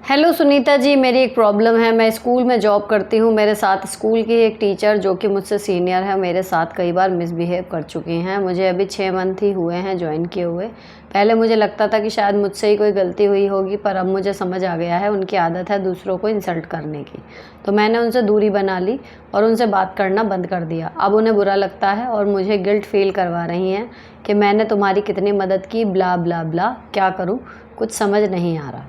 Hello Sunita ji, मेरी एक problem है। मैं स्कूल में जॉब करती हूँ। मेरे साथ स्कूल की एक टीचर जो कि मुझसे सीनियर है, मेरे साथ कई बार मिसबिहेव कर चुकी हैं। मुझे अभी 6 मंथ ही हुए हैं ज्वाइन किए हुए। पहले मुझे लगता था कि शायद मुझसे ही कोई गलती हुई होगी, पर अब मुझे समझ आ गया है उनकी आदत है दूसरों को इंसल्ट करने की। तो मैंने उनसे दूरी बना ली और उनसे बात करना बंद कर दिया। अब उन्हें बुरा लगता है और मुझे गिल्ट फील करवा रही हैं कि मैंने तुम्हारी कितनी मदद की, ब्ला ब्ला ब्ला। क्या करूँ, कुछ समझ नहीं आ रहा।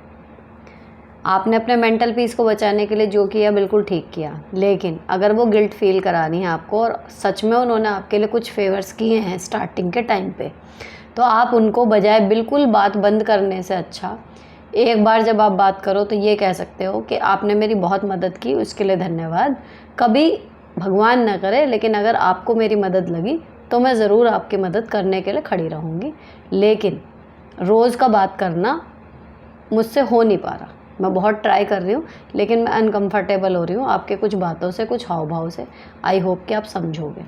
आपने अपने मेंटल पीस को बचाने के लिए जो किया बिल्कुल ठीक किया, लेकिन अगर वो गिल्ट फील करा रही हैं आपको और सच में उन्होंने आपके लिए कुछ फेवर्स किए हैं स्टार्टिंग के टाइम पे, तो आप उनको बजाय बिल्कुल बात बंद करने से अच्छा एक बार जब आप बात करो तो ये कह सकते हो कि आपने मेरी बहुत मदद की, उसके लिए धन्यवाद। कभी भगवान न करे, लेकिन अगर आपको मेरी मदद लगी तो मैं ज़रूर आपकी मदद करने के लिए खड़ी रहूँगी। लेकिन रोज़ का बात करना मुझसे हो नहीं पा रहा। मैं बहुत ट्राई कर रही हूँ, लेकिन मैं अनकंफर्टेबल हो रही हूँ आपके कुछ बातों से, कुछ हाव भाव से। आई होप कि आप समझोगे।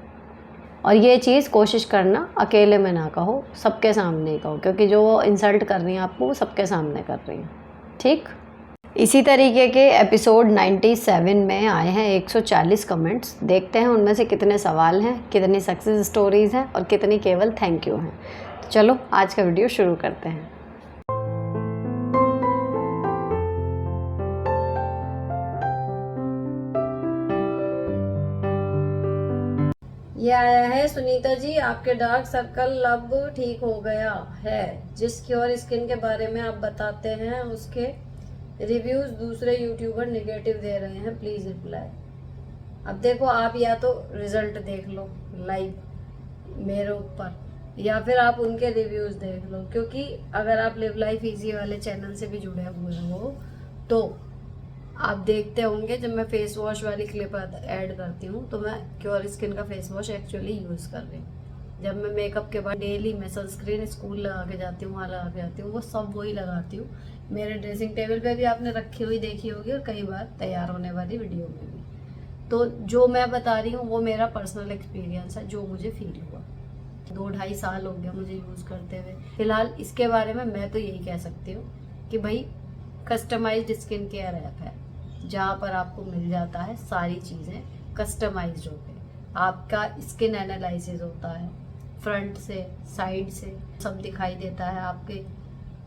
और ये चीज़ कोशिश करना अकेले में ना कहो, सबके सामने ही कहो, क्योंकि जो वो इंसल्ट कर रही हैं आपको वो सबके सामने कर रही हैं। ठीक। इसी तरीके के एपिसोड 97 में आए हैं 140 कमेंट्स। देखते हैं उनमें से कितने सवाल हैं, कितनी सक्सेस स्टोरीज़ हैं और कितनी केवल थैंक यू हैं। तो चलो आज का वीडियो शुरू करते हैं। ये आया है, सुनीता जी आपके डार्क सर्कल अब ठीक हो गया है। जिस क्योर स्किन के बारे में आप बताते हैं उसके रिव्यूज दूसरे यूट्यूबर नेगेटिव दे रहे हैं, प्लीज रिप्लाई। अब देखो, आप या तो रिजल्ट देख लो लाइव मेरे ऊपर, या फिर आप उनके रिव्यूज देख लो, क्योंकि अगर आप लिव लाइफ इजी वाले चैनल से भी जुड़े हुए हो तो आप देखते होंगे जब मैं फेस वॉश वाली क्लिप ऐड करती हूँ तो मैं क्योर स्किन का फेस वॉश एक्चुअली यूज़ कर रही हूँ। जब मैं मेकअप के बाद डेली मैं सनस्क्रीन स्कूल लगा के जाती हूँ, वहाँ लगा के जाती हूँ, वो सब वही लगाती हूँ। मेरे ड्रेसिंग टेबल पे भी आपने रखी हुई देखी होगी और कई बार तैयार होने वाली वीडियो में भी। तो जो मैं बता रही हूँ वो मेरा पर्सनल एक्सपीरियंस है, जो मुझे फील हुआ। 2-2.5 साल हो गया मुझे यूज़ करते हुए। फिलहाल इसके बारे में मैं तो यही कह सकती हूँ कि भाई कस्टमाइज्ड स्किन केयर ऐप है जहाँ पर आपको मिल जाता है सारी चीज़ें कस्टमाइज्ड होके। आपका स्किन एनालिसिस होता है, फ्रंट से साइड से सब दिखाई देता है आपके।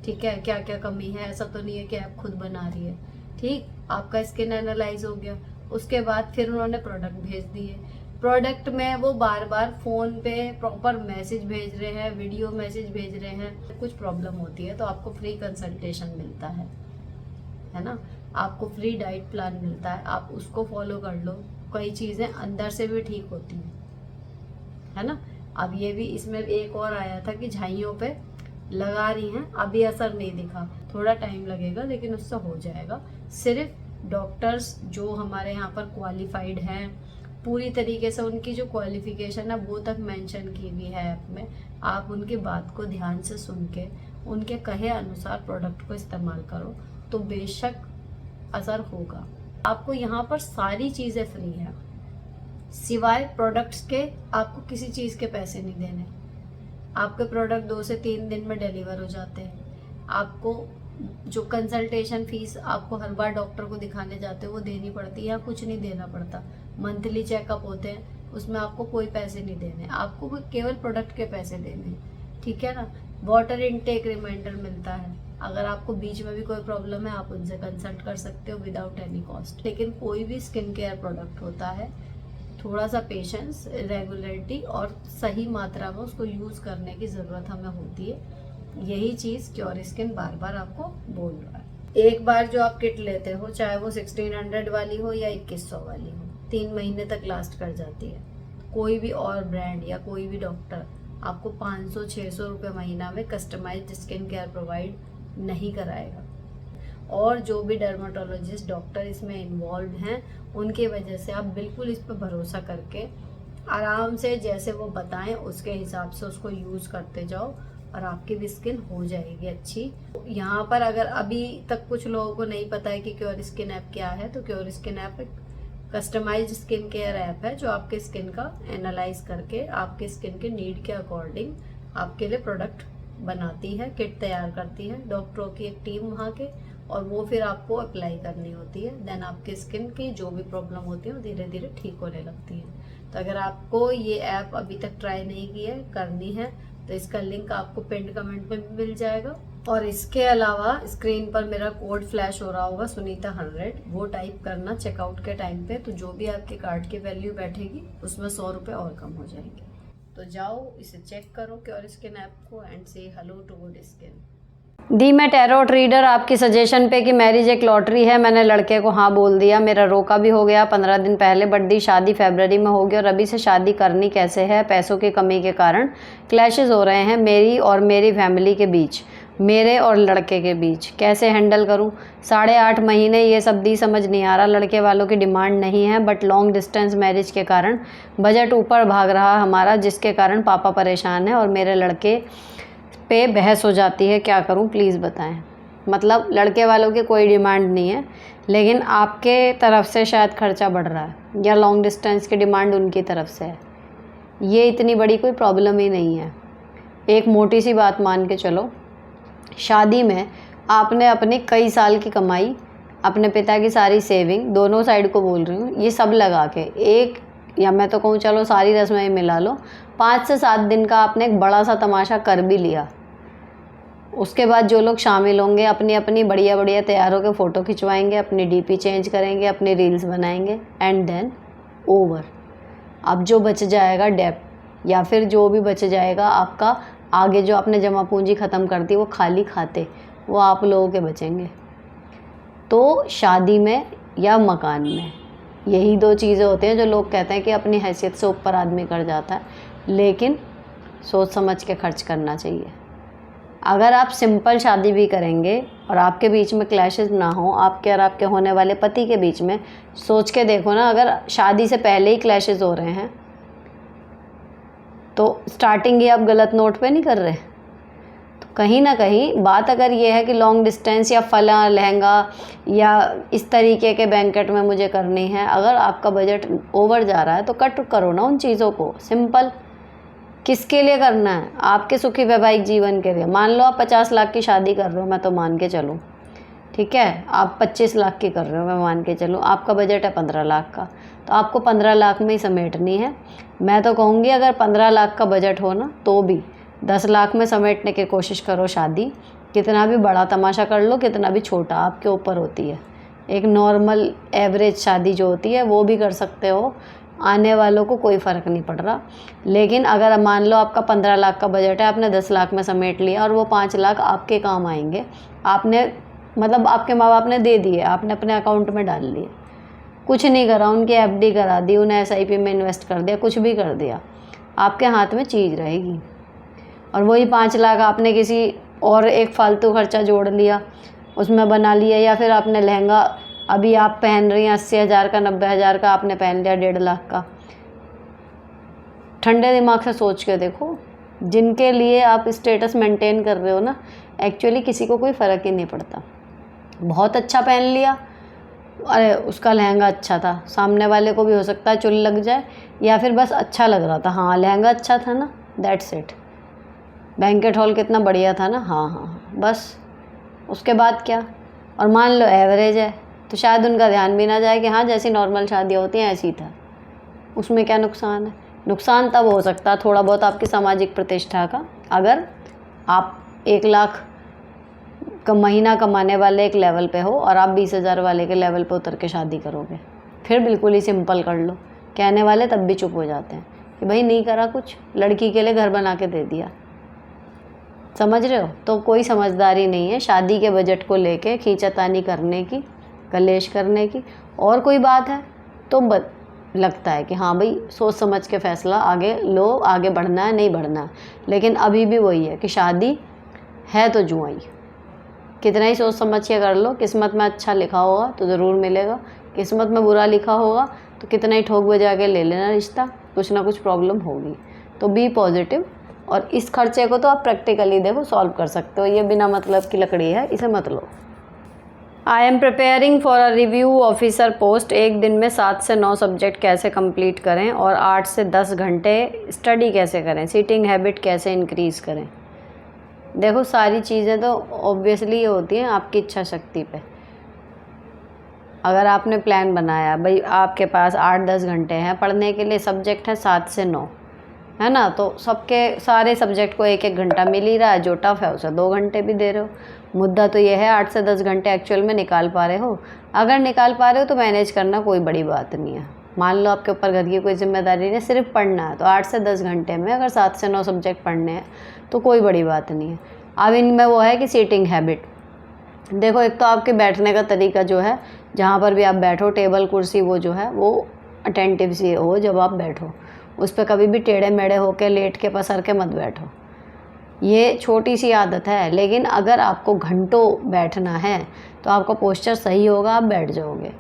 ठीक है, क्या क्या कमी है, ऐसा तो नहीं है कि आप खुद बना रही है। ठीक, आपका स्किन एनालाइज हो गया, उसके बाद फिर उन्होंने प्रोडक्ट भेज दिए। प्रोडक्ट में वो बार बार फ़ोन पे प्रॉपर मैसेज भेज रहे हैं, वीडियो मैसेज भेज रहे हैं। कुछ प्रॉब्लम होती है तो आपको फ्री कंसल्टेशन मिलता है ना, आपको फ्री डाइट प्लान मिलता है, आप उसको फॉलो कर लो। कई चीज़ें अंदर से भी ठीक होती हैं, है ना। अब ये भी इसमें एक और आया था कि झाइयों पे लगा रही हैं, अभी असर नहीं दिखा, थोड़ा टाइम लगेगा लेकिन उससे हो जाएगा। सिर्फ डॉक्टर्स जो हमारे यहाँ पर क्वालिफाइड हैं, पूरी तरीके से उनकी जो क्वालिफिकेशन है वो तक मेंशन की हुई है ऐप में। आप उनकी बात को ध्यान से सुन के उनके कहे अनुसार प्रोडक्ट को इस्तेमाल करो तो बेशक असर होगा। आपको यहाँ पर सारी चीज़ें फ्री है, सिवाय प्रोडक्ट्स के आपको किसी चीज़ के पैसे नहीं देने। आपके प्रोडक्ट 2 से 3 दिन में डिलीवर हो जाते हैं। आपको जो कंसल्टेशन फीस आपको हर बार डॉक्टर को दिखाने जाते हो वो देनी पड़ती है, या कुछ नहीं देना पड़ता। मंथली चेकअप होते हैं, उसमें आपको कोई पैसे नहीं देने, आपको केवल प्रोडक्ट के पैसे देने हैं। ठीक है ना। वाटर इनटेक रिमाइंडर मिलता है, अगर आपको बीच में भी कोई प्रॉब्लम है आप उनसे कंसल्ट कर सकते हो विदाउट एनी कॉस्ट। लेकिन कोई भी स्किन केयर प्रोडक्ट होता है, थोड़ा सा पेशेंस, रेगुलरिटी और सही मात्रा में उसको यूज़ करने की ज़रूरत हमें होती है। यही चीज़ क्योर स्किन बार बार आपको बोल रहा है। एक बार जो आप किट लेते हो, चाहे वो 1600 वाली हो या 2100 वाली हो, 3 महीने तक लास्ट कर जाती है। कोई भी और ब्रांड या कोई भी डॉक्टर आपको 500-600 रुपये महीना में कस्टमाइज्ड स्किन केयर प्रोवाइड नहीं कराएगा। और जो भी डर्माटोलॉजिस्ट डॉक्टर इसमें इन्वॉल्व हैं उनकी वजह से आप बिल्कुल इस पर भरोसा करके आराम से जैसे वो बताएं उसके हिसाब से उसको यूज़ करते जाओ और आपकी भी स्किन हो जाएगी अच्छी। यहाँ पर अगर अभी तक कुछ लोगों को नहीं पता है कि क्योर स्किन ऐप क्या है, तो क्योर स्किन ऐप एक कस्टमाइज्ड स्किन केयर ऐप है जो आपके स्किन का एनालाइज करके आपके स्किन के नीड के अकॉर्डिंग आपके लिए प्रोडक्ट बनाती है, किट तैयार करती है। डॉक्टरों की एक टीम वहाँ के और वो फिर आपको अप्लाई करनी होती है। देन आपके स्किन की जो भी प्रॉब्लम होती है वो धीरे धीरे ठीक होने लगती है। तो अगर आपको ये ऐप अभी तक ट्राई नहीं की है, करनी है, तो इसका लिंक आपको पिंड कमेंट में भी मिल जाएगा। और इसके अलावा स्क्रीन पर मेरा कोड फ्लैश हो रहा होगा सुनीता 100, वो टाइप करना चेकआउट के टाइम पे। तो जो भी आपके कार्ड की वैल्यू बैठेगी उसमें 100 रुपये और कम हो जाएंगे। तो जाओ इसे चेक करो क्योर स्किन ऐप को एंड से हेलो टू गुड स्किन। दी मैं टैरोट रीडर आपकी सजेशन पे कि मैरिज एक लॉटरी है। मैंने लड़के को हाँ बोल दिया, मेरा रोका भी हो गया 15 दिन पहले, बट दी शादी फरवरी में होगी और अभी से शादी करनी कैसे है? पैसों की कमी के कारण क्लैशेस हो रहे हैं मेरी और मेरी फैमिली के बीच, मेरे और लड़के के बीच, कैसे हैंडल करूं? 8.5 महीने ये सब दी समझ नहीं आ रहा। लड़के वालों की डिमांड नहीं है, बट लॉन्ग डिस्टेंस मैरिज के कारण बजट ऊपर भाग रहा हमारा, जिसके कारण पापा परेशान है और मेरे लड़के पे बहस हो जाती है। क्या करूं प्लीज़ बताएं। मतलब लड़के वालों की कोई डिमांड नहीं है, लेकिन आपके तरफ से शायद खर्चा बढ़ रहा है या लॉन्ग डिस्टेंस की डिमांड उनकी तरफ से है। ये इतनी बड़ी कोई प्रॉब्लम ही नहीं है। एक मोटी सी बात मान के चलो, शादी में आपने अपनी कई साल की कमाई, अपने पिता की सारी सेविंग, दोनों साइड को बोल रही हूँ, ये सब लगा के एक, या मैं तो कहूँ चलो सारी रस्में मिला लो, 5 से 7 दिन का आपने एक बड़ा सा तमाशा कर भी लिया। उसके बाद जो लोग शामिल होंगे अपनी अपनी बढ़िया बढ़िया तैयार होकर फ़ोटो खिंचवाएंगे, अपनी डीपी चेंज करेंगे, अपनी रील्स बनाएंगे, एंड देन ओवर। अब जो बच जाएगा डेप, या फिर जो भी बच जाएगा आपका आगे जो आपने जमा पूंजी ख़त्म कर दी, वो खाली खाते वो आप लोगों के बचेंगे। तो शादी में या मकान में यही 2 चीज़ें होती हैं जो लोग कहते हैं कि अपनी हैसियत से ऊपर आदमी कर जाता है, लेकिन सोच समझ के खर्च करना चाहिए। अगर आप सिंपल शादी भी करेंगे और आपके बीच में क्लैशेस ना हो, आपके और आपके होने वाले पति के बीच में, सोच के देखो ना, अगर शादी से पहले ही क्लैशेस हो रहे हैं तो स्टार्टिंग ही आप गलत नोट पे नहीं कर रहे। तो कहीं ना कहीं बात अगर ये है कि लॉन्ग डिस्टेंस या फला लहंगा या इस तरीके के बैंकेट में मुझे करनी है, अगर आपका बजट ओवर जा रहा है तो कट करो ना उन चीज़ों को। सिंपल, किसके लिए करना है? आपके सुखी वैवाहिक जीवन के लिए। मान लो आप 50 लाख की शादी कर रहे हो, मैं तो मान के चलूँ, ठीक है, आप 25 लाख की कर रहे हो, मैं मान के चलूँ, आपका बजट है 15 लाख का, तो आपको 15 लाख में ही समेटनी है। मैं तो कहूँगी अगर 15 लाख का बजट हो ना, तो भी 10 लाख में समेटने की कोशिश करो शादी। कितना भी बड़ा तमाशा कर लो, कितना भी छोटा, आपके ऊपर होती है। एक नॉर्मल एवरेज शादी जो होती है वो भी कर सकते हो, आने वालों को कोई फ़र्क नहीं पड़ रहा। लेकिन अगर मान लो आपका 15 लाख का बजट है, आपने 10 लाख में समेट लिया और वो 5 लाख आपके काम आएंगे, आपने मतलब आपके माँ बाप ने दे दिए, आपने अपने अकाउंट में डाल लिए, कुछ नहीं करा, उनकी एफडी करा दी, उन्हें एसआईपी में इन्वेस्ट कर दिया, कुछ भी कर दिया, आपके हाथ में चीज़ रहेगी। और वही 5 लाख आपने किसी और एक फालतू खर्चा जोड़ लिया, उसमें बना लिया, या फिर आपने लहंगा अभी आप पहन रही हैं 80,000 का, 90,000 का आपने पहन लिया 1.5 लाख का। ठंडे दिमाग से सोच के देखो, जिनके लिए आप स्टेटस मेंटेन कर रहे हो ना, एक्चुअली किसी को कोई फ़र्क ही नहीं पड़ता। बहुत अच्छा पहन लिया, अरे उसका लहंगा अच्छा था, सामने वाले को भी हो सकता है चुल लग जाए, या फिर बस अच्छा लग रहा था, हाँ लहंगा अच्छा था ना, दैट्स इट। बैंकेट हॉल कितना बढ़िया था ना, हाँ हाँ, बस उसके बाद क्या। और मान लो एवरेज है, तो शायद उनका ध्यान भी ना जाए कि हाँ जैसी नॉर्मल शादियाँ होती हैं ऐसी था, उसमें क्या नुकसान है। नुकसान तब हो सकता है थोड़ा बहुत आपकी सामाजिक प्रतिष्ठा का, अगर आप 1 लाख का महीना कमाने वाले एक लेवल पे हो और आप 20,000 वाले के लेवल पे उतर के शादी करोगे, फिर बिल्कुल ही सिंपल कर लो। कहने वाले तब भी चुप हो जाते हैं कि भाई नहीं करा कुछ, लड़की के लिए घर बना के दे दिया। समझ रहे हो? तो कोई समझदारी नहीं है शादी के बजट को लेके खींचातानी करने की, कलेश करने की। और कोई बात है तो लगता है कि हाँ भाई सोच समझ के फ़ैसला आगे लो, आगे बढ़ना है नहीं बढ़ना है। लेकिन अभी भी वही है कि शादी है तो जुआई, कितना ही सोच समझ के कर लो, किस्मत में अच्छा लिखा होगा तो ज़रूर मिलेगा, किस्मत में बुरा लिखा होगा तो कितना ही ठोक बजा के ले लेना रिश्ता, कुछ ना कुछ प्रॉब्लम होगी। तो बी पॉजिटिव, और इस खर्चे को तो आप प्रैक्टिकली देखो सॉल्व कर सकते हो, ये बिना मतलब की लकड़ी है, इसे मत लो। I am preparing for a review officer post. एक दिन में 7 से 9 सब्जेक्ट कैसे कंप्लीट करें और 8 से 10 घंटे स्टडी कैसे करें, सीटिंग हैबिट कैसे इंक्रीज़ करें। देखो सारी चीज़ें तो ऑब्वियसली ये होती हैं आपकी इच्छा शक्ति पे। अगर आपने प्लान बनाया भाई आपके पास 8-10 घंटे हैं पढ़ने के लिए, सब्जेक्ट है 7 से 9, है ना, तो सबके सारे सब्जेक्ट को 1-1 घंटा मिल ही रहा है, जो टफ है उसे 2 घंटे भी दे रहे हो। मुद्दा तो ये है 8 से 10 घंटे एक्चुअल में निकाल पा रहे हो। अगर निकाल पा रहे हो तो मैनेज करना कोई बड़ी बात नहीं है। मान लो आपके ऊपर घर की कोई जिम्मेदारी नहीं, सिर्फ पढ़ना है, तो 8 से 10 घंटे में अगर 7 से 9 सब्जेक्ट पढ़ने हैं तो कोई बड़ी बात नहीं है। अब इनमें वो है कि सीटिंग हैबिट। देखो एक तो आपके बैठने का तरीका जो है, जहाँ पर भी आप बैठो, टेबल कुर्सी वो जो है वो अटेंटिव सी हो जब आप बैठो, उस पर कभी भी टेढ़े मेढ़े होकर लेट के पसर के मत बैठो। ये छोटी सी आदत है, लेकिन अगर आपको घंटों बैठना है तो आपका पोस्चर सही होगा, आप बैठ जाओगे,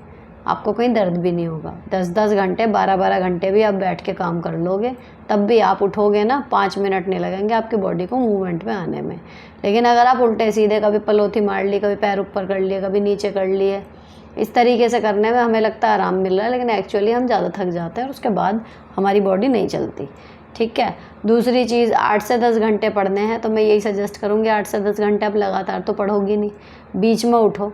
आपको कहीं दर्द भी नहीं होगा। 10-10 घंटे 12-12 घंटे भी आप बैठ के काम कर लोगे, तब भी आप उठोगे ना 5 मिनट नहीं लगेंगे आपकी बॉडी को मूवमेंट में आने में। लेकिन अगर आप उल्टे सीधे कभी पलोथी मार ली, कभी पैर ऊपर कर लिए, कभी नीचे कर लिए, इस तरीके से करने में हमें लगता है आराम मिल रहा है, लेकिन एक्चुअली हम ज़्यादा थक जाते हैं और उसके बाद हमारी बॉडी नहीं चलती। ठीक है। दूसरी चीज़, 8 से 10 घंटे पढ़ने हैं तो मैं यही सजेस्ट करूँगी 8 से 10 घंटे आप लगातार तो पढ़ोगी नहीं, बीच में उठो,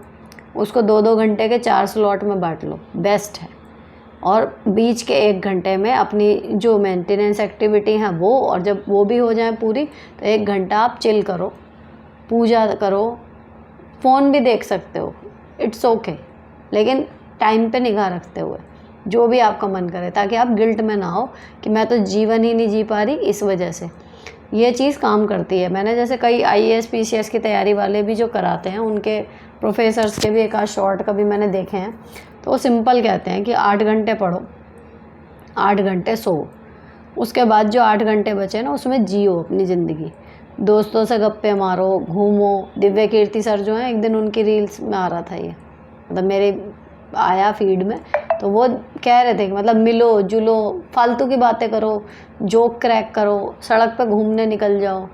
उसको 2-2 घंटे के 4 स्लॉट में बांट लो, बेस्ट है। और बीच के 1 घंटे में अपनी जो मेंटेनेंस एक्टिविटी है वो, और जब वो भी हो जाए पूरी तो 1 घंटा आप चिल करो, पूजा करो, फ़ोन भी देख सकते हो, इट्स ओके, लेकिन टाइम पे निगाह रखते हुए, जो भी आपका मन करे, ताकि आप गिल्ट में ना हो कि मैं तो जीवन ही नहीं जी पा रही इस वजह से। ये चीज़ काम करती है। मैंने जैसे कई IAS PCS की तैयारी वाले भी जो कराते हैं, उनके प्रोफेसर्स के भी एक आध शॉर्ट कभी मैंने देखे हैं, तो वो सिंपल कहते हैं कि 8 घंटे पढ़ो, 8 घंटे सो, उसके बाद जो 8 घंटे बचे ना उसमें जियो अपनी ज़िंदगी, दोस्तों से गप्पे मारो, घूमो। दिव्य कीर्ति सर जो हैं, एक दिन उनकी रील्स में आ रहा था ये, मतलब मेरे आया फीड में, तो वो कह रहे थे कि मतलब मिलो जुलो, फालतू की बातें करो, जोक क्रैक करो, सड़क पे घूमने निकल जाओ,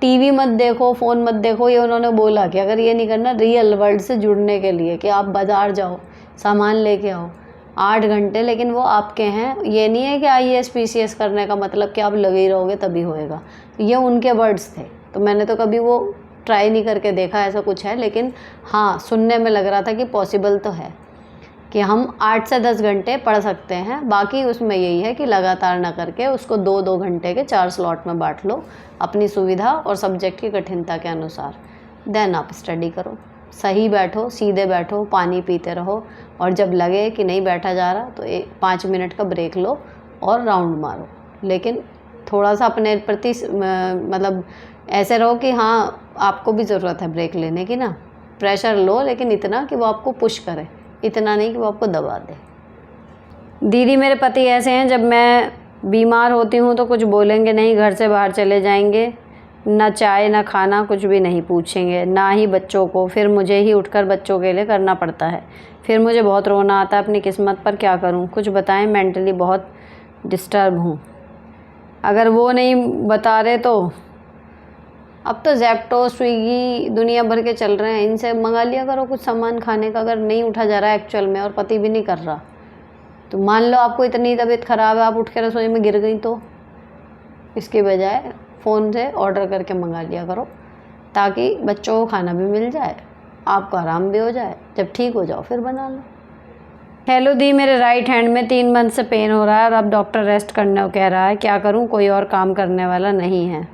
टीवी मत देखो, फ़ोन मत देखो। ये उन्होंने बोला कि अगर ये नहीं करना रियल वर्ल्ड से जुड़ने के लिए कि आप बाज़ार जाओ, सामान लेके आओ, 8 घंटे, लेकिन वो आपके हैं। ये नहीं है कि IAS PCS करने का मतलब कि आप लगे ही रहोगे तभी होएगा। ये उनके वर्ड्स थे, तो मैंने तो कभी वो ट्राई नहीं करके देखा ऐसा कुछ है, लेकिन हाँ सुनने में लग रहा था कि पॉसिबल तो है कि हम 8 से 10 घंटे पढ़ सकते हैं। बाकी उसमें यही है कि लगातार ना करके उसको 2-2 घंटे के 4 स्लॉट में बांट लो अपनी सुविधा और सब्जेक्ट की कठिनता के अनुसार, देन आप स्टडी करो। सही बैठो, सीधे बैठो, पानी पीते रहो, और जब लगे कि नहीं बैठा जा रहा तो 5 मिनट का ब्रेक लो और राउंड मारो। लेकिन थोड़ा सा अपने प्रति मतलब ऐसे रहो कि हाँ आपको भी ज़रूरत है ब्रेक लेने की ना, प्रेशर लो, लेकिन इतना कि वो आपको पुश करे, इतना नहीं कि वो आपको दबा दे। दीदी मेरे पति ऐसे हैं, जब मैं बीमार होती हूँ तो कुछ बोलेंगे नहीं, घर से बाहर चले जाएंगे, ना चाय ना खाना, कुछ भी नहीं पूछेंगे, ना ही बच्चों को, फिर मुझे ही उठकर बच्चों के लिए करना पड़ता है, फिर मुझे बहुत रोना आता है अपनी किस्मत पर, क्या करूँ, कुछ बताएं, मेंटली बहुत डिस्टर्ब हूँ। अगर वो नहीं बता रहे तो अब तो ज़ेप्टो स्विगी दुनिया भर के चल रहे हैं, इनसे मंगा लिया करो कुछ सामान खाने का। अगर नहीं उठा जा रहा है एक्चुअल में और पति भी नहीं कर रहा, तो मान लो आपको इतनी तबीयत ख़राब है, आप उठ के रसोई में गिर गई, तो इसके बजाय फ़ोन से ऑर्डर करके मंगा लिया करो, ताकि बच्चों को खाना भी मिल जाए, आपको आराम भी हो जाए, जब ठीक हो जाओ फिर बना लो। हेलो दी, मेरे राइट हैंड में 3 मंथ से पेन हो रहा है और अब डॉक्टर रेस्ट करने को कह रहा है, क्या करूं, कोई और काम करने वाला नहीं है।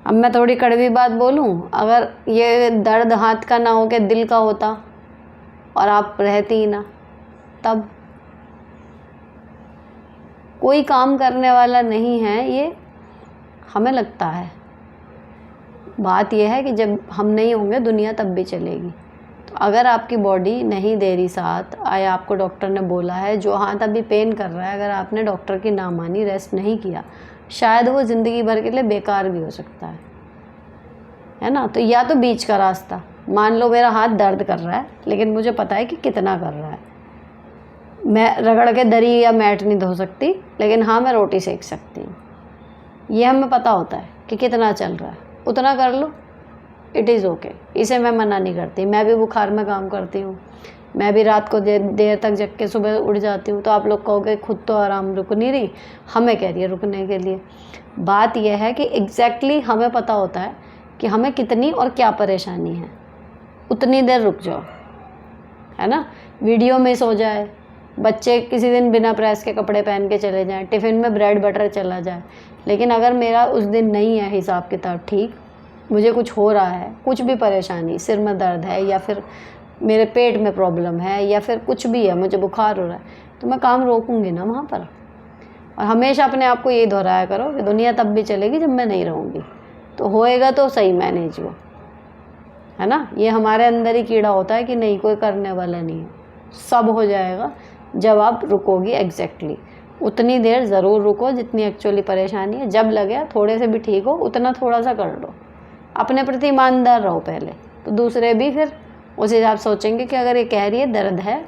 अब मैं थोड़ी कड़वी बात बोलूं, अगर ये दर्द हाथ का ना हो के दिल का होता और आप रहती ही ना, तब कोई काम करने वाला नहीं है ये हमें लगता है। बात यह है कि जब हम नहीं होंगे दुनिया तब भी चलेगी। तो अगर आपकी बॉडी नहीं दे रही साथ, या आपको डॉक्टर ने बोला है जो हाथ अभी पेन कर रहा है, अगर आपने डॉक्टर की ना मानी, रेस्ट नहीं किया, शायद वो ज़िंदगी भर के लिए बेकार भी हो सकता है ना। तो या तो बीच का रास्ता, मान लो मेरा हाथ दर्द कर रहा है लेकिन मुझे पता है कि कितना कर रहा है, मैं रगड़ के दरी या मैट नहीं धो सकती, लेकिन हाँ मैं रोटी सेक सकती हूँ, ये हमें पता होता है कि कितना चल रहा है, उतना कर लो, इट इज़ ओके, इसे मैं मना नहीं करती। मैं भी बुखार में काम करती हूँ, मैं भी रात को देर तक जग के सुबह उठ जाती हूँ। तो आप लोग कहोगे खुद तो आराम रुक नहीं रही, हमें कह रही है रुकने के लिए। बात यह है कि एग्जैक्टली हमें पता होता है कि हमें कितनी और क्या परेशानी है, उतनी देर रुक जाओ, है ना। वीडियो मिस हो जाए, बच्चे किसी दिन बिना प्रेस के कपड़े पहन के चले जाएं, टिफ़िन में ब्रेड बटर चला जाए, लेकिन अगर मेरा उस दिन नहीं है हिसाब किताब ठीक, मुझे कुछ हो रहा है, कुछ भी परेशानी, सिर में दर्द है या फिर मेरे पेट में प्रॉब्लम है या फिर कुछ भी है, मुझे बुखार हो रहा है, तो मैं काम रोकूंगी ना वहाँ पर। और हमेशा अपने आप को यही दोहराया करो कि दुनिया तब भी चलेगी जब मैं नहीं रहूँगी, तो होएगा तो सही मैनेज वो, है ना। ये हमारे अंदर ही कीड़ा होता है कि नहीं, कोई करने वाला नहीं है, सब हो जाएगा जब आप रुकोगी। एग्जैक्टली उतनी देर ज़रूर रुको जितनी एक्चुअली परेशानी है। जब लगे थोड़े से भी ठीक हो, उतना थोड़ा सा कर लो, अपने प्रति ईमानदार रहो पहले, तो दूसरे भी फिर उस हिसाब सोचेंगे कि अगर ये कह रही है दर्द है,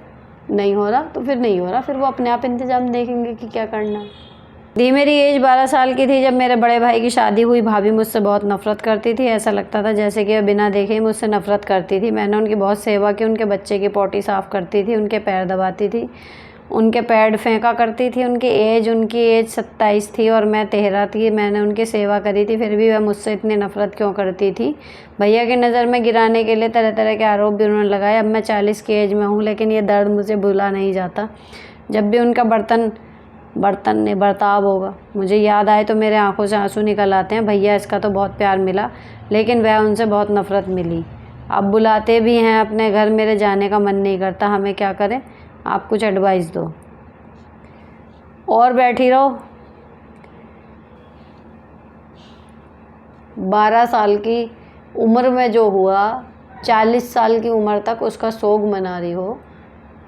नहीं हो रहा तो फिर नहीं हो रहा, फिर वो अपने आप इंतज़ाम देखेंगे कि क्या करना है। दी मेरी एज 12 साल की थी जब मेरे बड़े भाई की शादी हुई। भाभी मुझसे बहुत नफरत करती थी, ऐसा लगता था जैसे कि वह बिना देखे ही मुझसे नफरत करती थी। मैंने उनकी बहुत सेवा की, उनके बच्चे की पोटी साफ़ करती थी, उनके पैर दबाती थी, उनके पैड फेंका करती थी। उनकी एज 27 थी और मैं 13 थी। मैंने उनकी सेवा करी थी, फिर भी वह मुझसे इतनी नफ़रत क्यों करती थी। भैया की नज़र में गिराने के लिए तरह तरह के आरोप भी उन्होंने लगाए। अब मैं 40 की एज में हूँ, लेकिन ये दर्द मुझे भुला नहीं जाता। जब भी उनका बर्ताव होगा, मुझे याद आए तो मेरे आंखों से आंसू निकल आते हैं। भैया इसका तो बहुत प्यार मिला, लेकिन वह उनसे बहुत नफ़रत मिली। अब बुलाते भी हैं अपने घर, मेरे जाने का मन नहीं करता। हमें क्या करें, आप कुछ एडवाइस दो। और बैठी रहो। 12 साल की उम्र में जो हुआ, 40 साल की उम्र तक उसका सोग मना रही हो,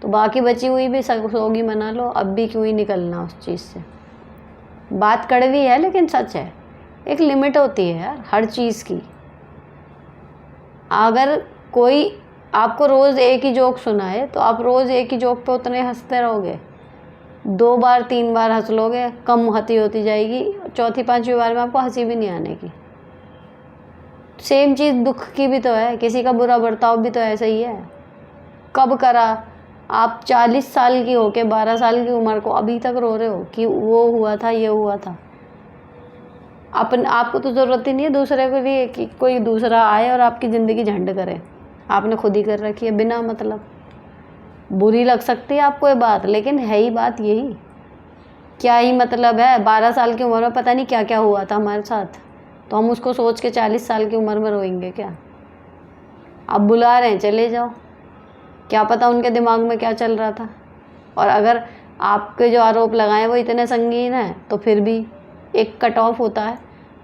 तो बाकी बची हुई भी सोग ही मना लो। अब भी क्यों ही निकलना उस चीज़ से। बात कड़वी है लेकिन सच है, एक लिमिट होती है यार हर चीज़ की। अगर कोई आपको रोज़ एक ही जोक सुनाए तो आप रोज़ एक ही जोक पे उतने हंसते रहोगे। 2 बार 3 बार हंस लोगे, कम हंसी होती जाएगी, चौथी 5वीं बार में आपको हंसी भी नहीं आने की। सेम चीज़ दुख की भी तो है, किसी का बुरा बर्ताव भी तो ऐसा ही है। कब करा आप 40 साल की हो के 12 साल की उम्र को अभी तक रो रहे हो कि वो हुआ था, ये हुआ था। आपको तो ज़रूरत ही नहीं है दूसरे को भी कि कोई दूसरा आए और आपकी ज़िंदगी झंड करे। आपने खुद ही कर रखी है बिना मतलब। बुरी लग सकती है आपको ये बात, लेकिन है ही बात यही। क्या ही मतलब है, 12 साल की उम्र में पता नहीं क्या क्या हुआ था हमारे साथ, तो हम उसको सोच के 40 साल की उम्र में रोएंगे क्या। अब बुला रहे हैं चले जाओ, क्या पता उनके दिमाग में क्या चल रहा था। और अगर आपके जो आरोप लगाए वो इतने संगीन हैं, तो फिर भी एक कट ऑफ होता है,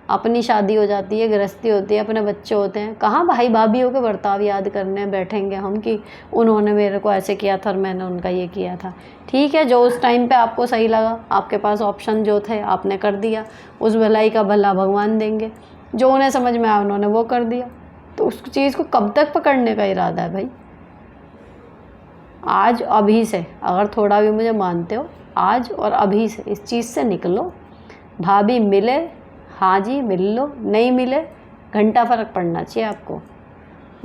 अपनी शादी हो जाती है, गृहस्थी होती है, अपने बच्चे होते हैं। कहाँ भाई भाभीयों के बर्ताव याद करने बैठेंगे हम कि उन्होंने मेरे को ऐसे किया था और मैंने उनका ये किया था। ठीक है, जो उस टाइम पे आपको सही लगा, आपके पास ऑप्शन जो थे आपने कर दिया, उस भलाई का भला भगवान देंगे। जो उन्हें समझ में आया उन्होंने वो कर दिया, तो उस चीज़ को कब तक पकड़ने का इरादा है भाई। आज अभी से अगर थोड़ा भी मुझे मानते हो, आज और अभी से इस चीज़ से निकलो। भाभी मिले, हाँ जी मिल लो, नहीं मिले घंटा फ़र्क पड़ना चाहिए आपको।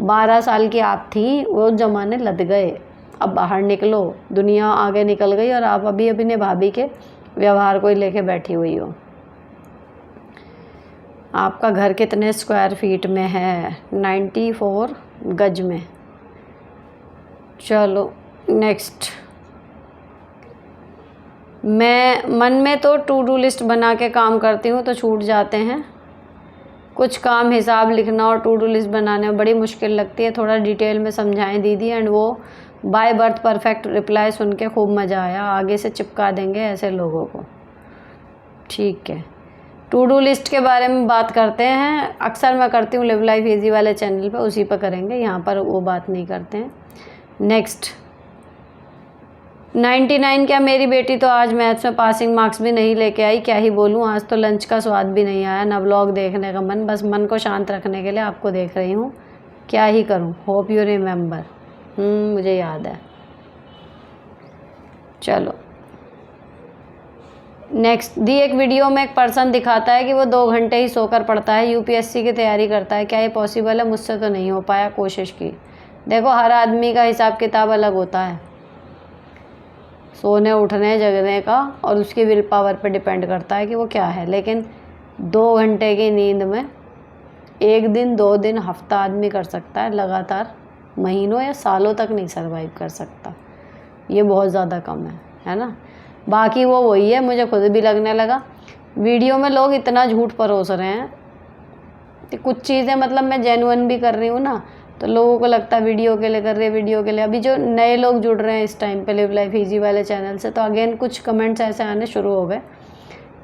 12 साल की आप थी, वो ज़माने लद गए, अब बाहर निकलो, दुनिया आगे निकल गई और आप अभी अपने भाभी के व्यवहार को ही लेके बैठी हुई हो। आपका घर कितने स्क्वायर फीट में है? 94 गज में। चलो नेक्स्ट। मैं मन में तो टू डू लिस्ट बना के काम करती हूँ तो छूट जाते हैं। कुछ काम हिसाब लिखना और टू डू लिस्ट बनाने में बड़ी मुश्किल लगती है, थोड़ा डिटेल में समझाएं दीदी। एंड वो बाय बर्थ परफेक्ट रिप्लाई सुन के खूब मज़ा आया, आगे से चिपका देंगे ऐसे लोगों को। ठीक है, टू डू लिस्ट के बारे में बात करते हैं। अक्सर मैं करती हूँ लिव लाइफ ईजी वाले चैनल पे, उसी पर करेंगे, यहाँ पर वो बात नहीं करते हैं। नेक्स्ट 99। क्या मेरी बेटी तो आज मैथ्स में पासिंग मार्क्स भी नहीं लेके आई, क्या ही बोलूँ। आज तो लंच का स्वाद भी नहीं आया, ना व्लॉग देखने का मन, बस मन को शांत रखने के लिए आपको देख रही हूँ, क्या ही करूँ। Hope you remember. मुझे याद है। चलो नेक्स्ट दी एक वीडियो में एक पर्सन दिखाता है कि वो 2 घंटे ही सोकर पढ़ता है, यूपीएससी की तैयारी करता है। क्या ये पॉसिबल है? मुझसे तो नहीं हो पाया, कोशिश की। देखो, हर आदमी का हिसाब किताब अलग होता है, सोने उठने जगने का, और उसकी विल पावर पे डिपेंड करता है कि वो क्या है। लेकिन 2 घंटे की नींद में 1 दिन 2 दिन हफ्ता आदमी कर सकता है, लगातार महीनों या सालों तक नहीं सर्वाइव कर सकता। ये बहुत ज़्यादा कम है ना। बाकी वो वही है, मुझे खुद भी लगने लगा। वीडियो में लोग इतना झूठ परोस रहे हैं कि कुछ चीज़ें मतलब मैं जेन्युइन भी कर रही हूँ ना, तो लोगों को लगता है वीडियो के लिए कर रही है, वीडियो के लिए। अभी जो नए लोग जुड़ रहे हैं इस टाइम पे लिव लाइफ ईजी वाले चैनल से, तो अगेन कुछ कमेंट्स ऐसे आने शुरू हो गए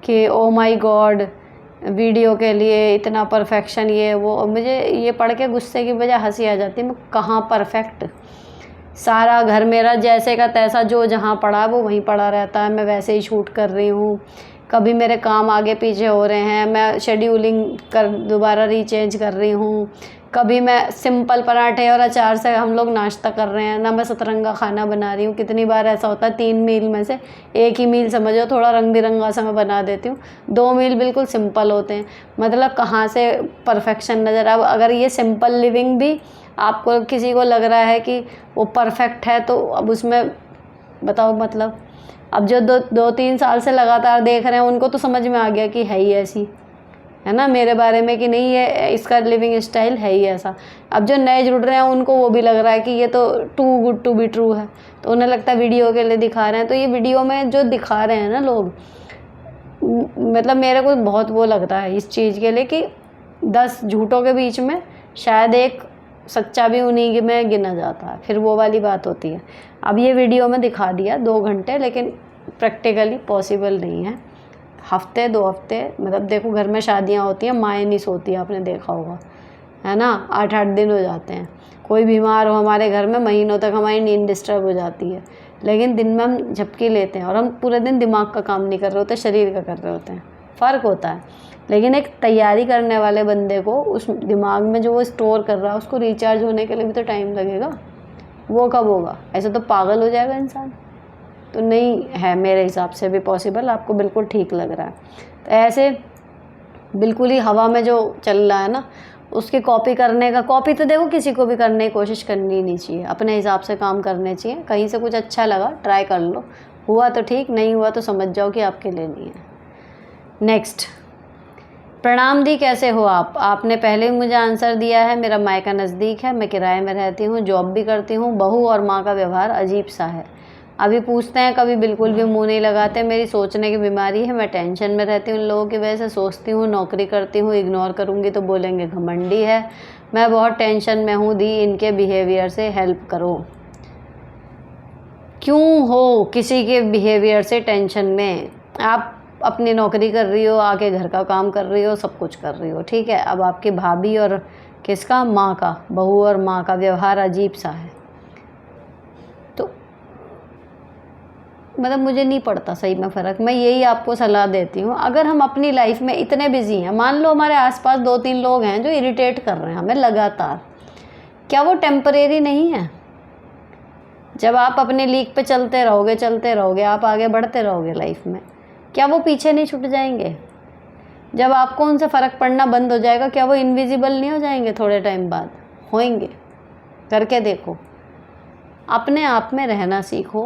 कि ओ माय गॉड, वीडियो के लिए इतना परफेक्शन, ये वो। और मुझे ये पढ़ के गुस्से की बजाय हंसी आ जाती है। मैं कहाँ परफेक्ट, सारा घर मेरा जैसे का तैसा, जो जहाँ पड़ा वो वहीं पड़ा रहता है, मैं वैसे ही शूट कर रही हूँ। कभी मेरे काम आगे पीछे हो रहे हैं, मैं शेड्यूलिंग कर दोबारा रीचेंज कर रही हूँ। कभी मैं सिंपल पराठे और अचार से हम लोग नाश्ता कर रहे हैं ना, मैं सतरंगा खाना बना रही हूँ। कितनी बार ऐसा होता है 3 मील में से एक ही मील समझो थोड़ा रंग बिरंगा सा मैं बना देती हूँ, 2 मील बिल्कुल सिंपल होते हैं। मतलब कहाँ से परफेक्शन नज़र। अब अगर ये सिंपल लिविंग भी आपको किसी को लग रहा है कि वो परफेक्ट है, तो अब उसमें बताओ मतलब। अब जो 2-3 साल से लगातार देख रहे हैं उनको तो समझ में आ गया कि है ही ऐसी, है ना, मेरे बारे में कि नहीं ये इसका लिविंग स्टाइल है ही ऐसा। अब जो नए जुड़ रहे हैं उनको वो भी लग रहा है कि ये तो too good to be true है, तो उन्हें लगता है वीडियो के लिए दिखा रहे हैं। तो ये वीडियो में जो दिखा रहे हैं ना लोग, मतलब मेरे को बहुत वो लगता है इस चीज़ के लिए कि 10 झूठों के बीच में शायद एक सच्चा भी उन्हीं में गिना जाता है, फिर वो वाली बात होती है। अब ये वीडियो में दिखा दिया 2 घंटे, लेकिन प्रैक्टिकली पॉसिबल नहीं है। हफ्ते 2 हफ्ते, मतलब देखो घर में शादियां होती हैं, माएँ नहीं सोती, आपने देखा होगा, है ना, 8-8 दिन हो जाते हैं। कोई बीमार हो हमारे घर में, महीनों तक हमारी नींद डिस्टर्ब हो जाती है, लेकिन दिन में हम झपकी लेते हैं और हम पूरे दिन दिमाग का काम नहीं कर रहे होते, शरीर का कर रहे होते हैं। फ़र्क होता है। लेकिन एक तैयारी करने वाले बंदे को उस दिमाग में जो वो स्टोर कर रहा है उसको रिचार्ज होने के लिए भी तो टाइम लगेगा। वो कब होगा? ऐसे तो पागल हो जाएगा इंसान। तो नहीं है मेरे हिसाब से भी पॉसिबल। आपको बिल्कुल ठीक लग रहा है, तो ऐसे बिल्कुल ही हवा में जो चल रहा है ना, उसकी कॉपी करने का, कॉपी तो देखो किसी को भी करने की कोशिश करनी नहीं चाहिए, अपने हिसाब से काम करने चाहिए। कहीं से कुछ अच्छा लगा ट्राई कर लो, हुआ तो ठीक, नहीं हुआ तो समझ जाओ कि आपके लिए नहीं है। नेक्स्ट, प्रणाम दी, कैसे हो आप? आपने पहले ही मुझे आंसर दिया है। मेरा मायका नज़दीक है, मैं किराए में रहती हूँ, जॉब भी करती हूँ, बहू और माँ का व्यवहार अजीब सा है। अभी पूछते हैं, कभी बिल्कुल भी मुंह नहीं लगाते। मेरी सोचने की बीमारी है, मैं टेंशन में रहती हूँ इन लोगों की वजह से। सोचती हूँ नौकरी करती हूँ, इग्नोर करूँगी तो बोलेंगे घमंडी है। मैं बहुत टेंशन में हूँ दी, इनके बिहेवियर से हेल्प करो। क्यों हो किसी के बिहेवियर से टेंशन में? आप अपनी नौकरी कर रही हो, आके घर का काम कर रही हो, सब कुछ कर रही हो, ठीक है। अब आपकी भाभी और किसका, माँ का, बहू और माँ का व्यवहार अजीब सा है, तो मतलब मुझे नहीं पड़ता सही में फ़र्क। मैं यही आपको सलाह देती हूँ, अगर हम अपनी लाइफ में इतने बिजी हैं, मान लो हमारे आसपास 2-3 लोग हैं जो इरिटेट कर रहे हैं हमें लगातार, क्या वो टेम्परेरी नहीं है? जब आप अपने लीक पे चलते रहोगे, आप आगे बढ़ते रहोगे लाइफ में, क्या वो पीछे नहीं छूट जाएंगे? जब आपको उनसे फ़र्क पड़ना बंद हो जाएगा, क्या वो इनविजिबल नहीं हो जाएंगे थोड़े टाइम बाद? होएंगे। करके देखो। अपने आप में रहना सीखो,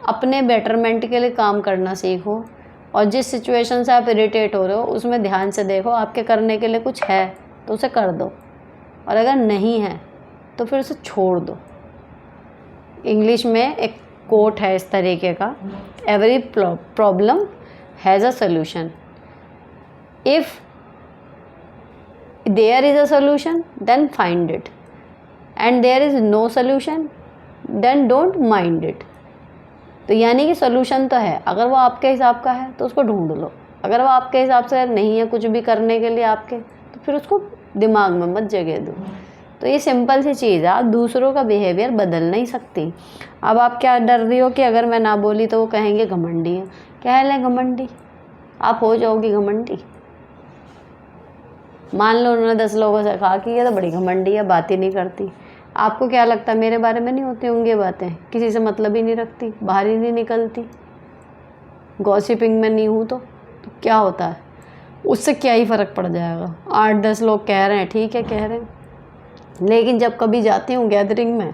अपने बेटरमेंट के लिए काम करना सीखो, और जिस सिचुएशन से आप इरिटेट हो रहे हो उसमें ध्यान से देखो, आपके करने के लिए कुछ है तो उसे कर दो, और अगर नहीं है तो फिर उसे छोड़ दो। इंग्लिश में एक कोट है इस तरीके का, every problem has a solution, if there is a solution then find it, and there is no solution then don't mind it. तो यानी कि सोल्यूशन तो है, अगर वो आपके हिसाब का है तो उसको ढूंढ लो, अगर वो आपके हिसाब से नहीं है कुछ भी करने के लिए आपके, तो फिर उसको दिमाग में मत जगह दो। तो ये सिंपल सी चीज़ है, आप दूसरों का बिहेवियर बदल नहीं सकती। अब आप क्या डर रही हो कि अगर मैं ना बोली तो वो कहेंगे घमंडी है? कह लें घमंडी, आप हो जाओगी घमंडी। मान लो उन्होंने 10 लोगों से कहा कि ये तो बड़ी घमंडी है, बात ही नहीं करती, आपको क्या लगता है मेरे बारे में नहीं होती होंगी बातें? किसी से मतलब ही नहीं रखती, बाहर ही नहीं निकलती, गॉसिपिंग में नहीं हूँ तो क्या होता है, उससे क्या ही फ़र्क पड़ जाएगा। 8-10 लोग कह रहे हैं, ठीक है कह रहे हैं, लेकिन जब कभी जाती हूँ गैदरिंग में,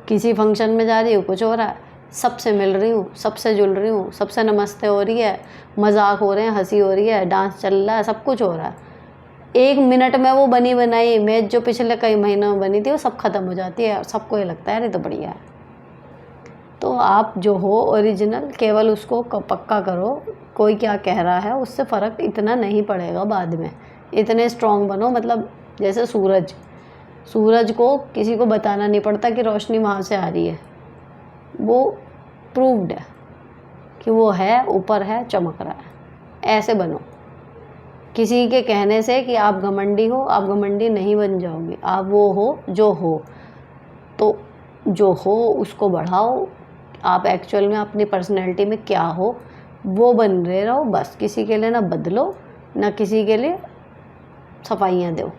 किसी फंक्शन में जा रही हूँ, कुछ हो रहा है, सबसे मिल रही हूँ, सबसे जुल रही हूँ, सबसे नमस्ते हो रही है, मजाक हो रहे हैं, हंसी हो रही है, डांस चल रहा है, सब कुछ हो रहा है। 1 मिनट में वो बनी बनाई इमेज जो पिछले कई महीनों में बनी थी वो सब ख़त्म हो जाती है और सबको ये लगता है अरे तो बढ़िया है। तो आप जो हो ओरिजिनल, केवल उसको पक्का करो, कोई क्या कह रहा है उससे फ़र्क इतना नहीं पड़ेगा बाद में। इतने स्ट्रॉन्ग बनो, मतलब जैसे सूरज को किसी को बताना नहीं पड़ता कि रोशनी वहाँ से आ रही है, वो प्रूव्ड है कि वो है, ऊपर है, चमक रहा है। ऐसे बनो। किसी के कहने से कि आप घमंडी हो, आप घमंडी नहीं बन जाओगे। आप वो हो जो हो, तो जो हो उसको बढ़ाओ। आप एक्चुअल में अपनी पर्सनैलिटी में क्या हो वो बन रहे रहो बस। किसी के लिए ना बदलो, ना किसी के लिए सफाइयाँ दो।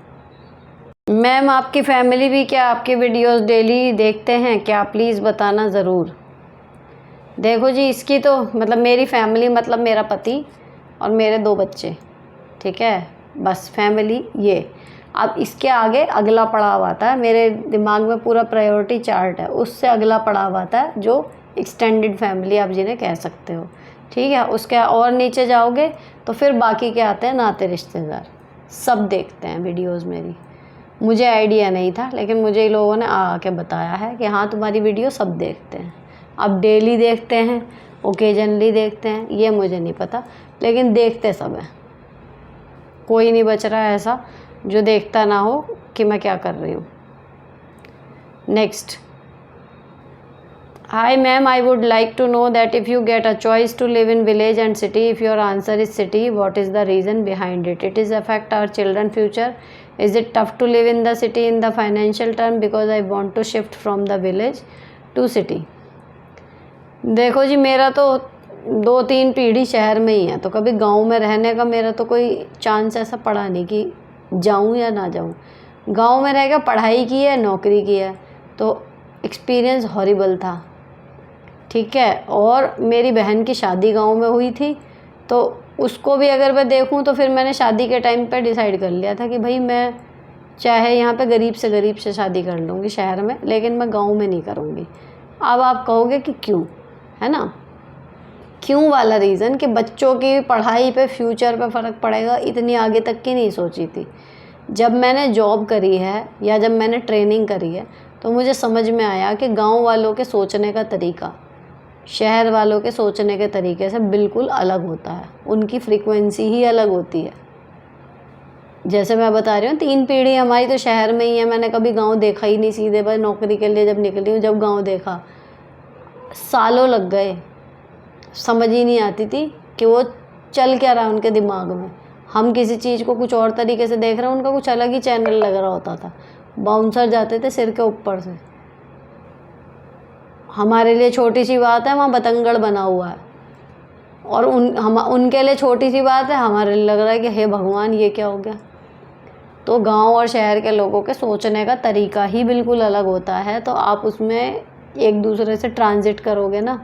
मैम आपकी फैमिली भी क्या आपके वीडियोस डेली देखते हैं क्या? प्लीज़ बताना ज़रूर। देखो जी, इसकी तो मतलब मेरी फैमिली मतलब मेरा पति और मेरे 2 बच्चे, ठीक है, बस फैमिली ये। अब इसके आगे अगला पड़ाव आता है, मेरे दिमाग में पूरा प्रायोरिटी चार्ट है, उससे अगला पड़ाव आता है जो एक्सटेंडेड फैमिली आप जिन्हें कह सकते हो, ठीक है। उसके और नीचे जाओगे तो फिर बाकी के आते हैं नाते रिश्तेदार, सब देखते हैं वीडियोज़ मेरी। मुझे आइडिया नहीं था, लेकिन मुझे इन लोगों ने आके बताया है कि हाँ तुम्हारी वीडियो सब देखते हैं। अब डेली देखते हैं, ओकेजनली देखते हैं, ये मुझे नहीं पता, लेकिन देखते सब हैं। कोई नहीं बच रहा है ऐसा जो देखता ना हो कि मैं क्या कर रही हूँ। Next, hi ma'am, I would like to know that if you get a choice to live in village and city, if your answer is city, what is the reason behind it? It is affect our children future? Is it tough to live in the city in the financial term because I want to shift from the village to city? देखो जी, मेरा तो 2-3 पीढ़ी शहर में ही है, तो कभी गांव में रहने का मेरा तो कोई चांस ऐसा पड़ा नहीं कि जाऊं या ना जाऊं। गांव में रह के पढ़ाई की है, नौकरी की है, तो एक्सपीरियंस हॉरिबल था, ठीक है। और मेरी बहन की शादी गांव में हुई थी, तो उसको भी अगर मैं देखूं तो फिर मैंने शादी के टाइम पे डिसाइड कर लिया था कि भाई मैं चाहे यहाँ पे गरीब से शादी कर लूँगी शहर में, लेकिन मैं गांव में नहीं करूँगी। अब आप कहोगे कि क्यों, है ना, क्यों वाला रीज़न कि बच्चों की पढ़ाई पे, फ्यूचर पे फ़र्क पड़ेगा, इतनी आगे तक की नहीं सोची थी। जब मैंने जॉब करी है या जब मैंने ट्रेनिंग करी है तो मुझे समझ में आया कि गाँव वालों के सोचने का तरीका शहर वालों के सोचने के तरीके से बिल्कुल अलग होता है। उनकी फ्रीक्वेंसी ही अलग होती है। जैसे मैं बता रही हूँ, 3 पीढ़ी हमारी तो शहर में ही है, मैंने कभी गांव देखा ही नहीं। सीधे बस नौकरी के लिए जब निकली हूँ, जब गांव देखा, सालों लग गए, समझ ही नहीं आती थी कि वो चल क्या रहा है उनके दिमाग में। हम किसी चीज़ को कुछ और तरीके से देख रहे हैं, उनका कुछ अलग ही चैनल लग रहा होता था। बाउंसर जाते थे सिर के ऊपर से। हमारे लिए छोटी सी बात है, वहाँ बतंगड़ बना हुआ है, और उनके लिए छोटी सी बात है, हमारे लिए लग रहा है कि हे भगवान ये क्या हो गया। तो गांव और शहर के लोगों के सोचने का तरीका ही बिल्कुल अलग होता है। तो आप उसमें एक दूसरे से ट्रांजिट करोगे ना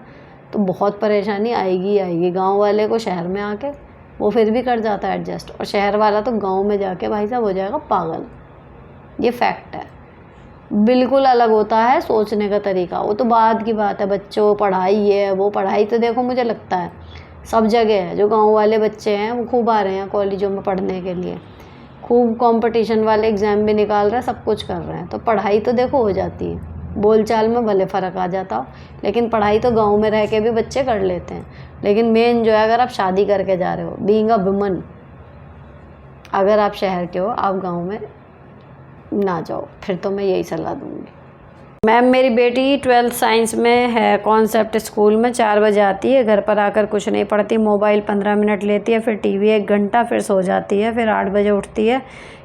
तो बहुत परेशानी आएगी ही आएगी। गांव वाले को शहर में आके वो फिर भी कर जाता है एडजस्ट, और शहर वाला तो गांव में जाके भाई साहब हो जाएगा पागल। ये फैक्ट है, बिल्कुल अलग होता है सोचने का तरीका। वो तो बाद की बात है, बच्चों पढ़ाई है, वो पढ़ाई तो देखो मुझे लगता है सब जगह है। जो गांव वाले बच्चे हैं वो खूब आ रहे हैं कॉलेजों में पढ़ने के लिए, खूब कंपटीशन वाले एग्ज़ाम भी निकाल रहे हैं, सब कुछ कर रहे हैं। तो पढ़ाई तो देखो हो जाती है, बोलचाल में भले फ़र्क आ जाता हो, लेकिन पढ़ाई तो गाँव में रह के भी बच्चे कर लेते हैं। लेकिन मेन जो है, अगर आप शादी करके जा रहे हो, बीइंग अ वुमन, अगर आप शहर के हो, आप गाँव में ना जाओ, फिर तो मैं यही सलाह दूँगी। मैम मेरी बेटी 12th साइंस में है, कॉन्सेप्ट स्कूल में 4 बजे आती है, घर पर आकर कुछ नहीं पढ़ती, मोबाइल 15 मिनट लेती है, फिर टीवी 1 घंटा, फिर सो जाती है, फिर 8 बजे उठती है,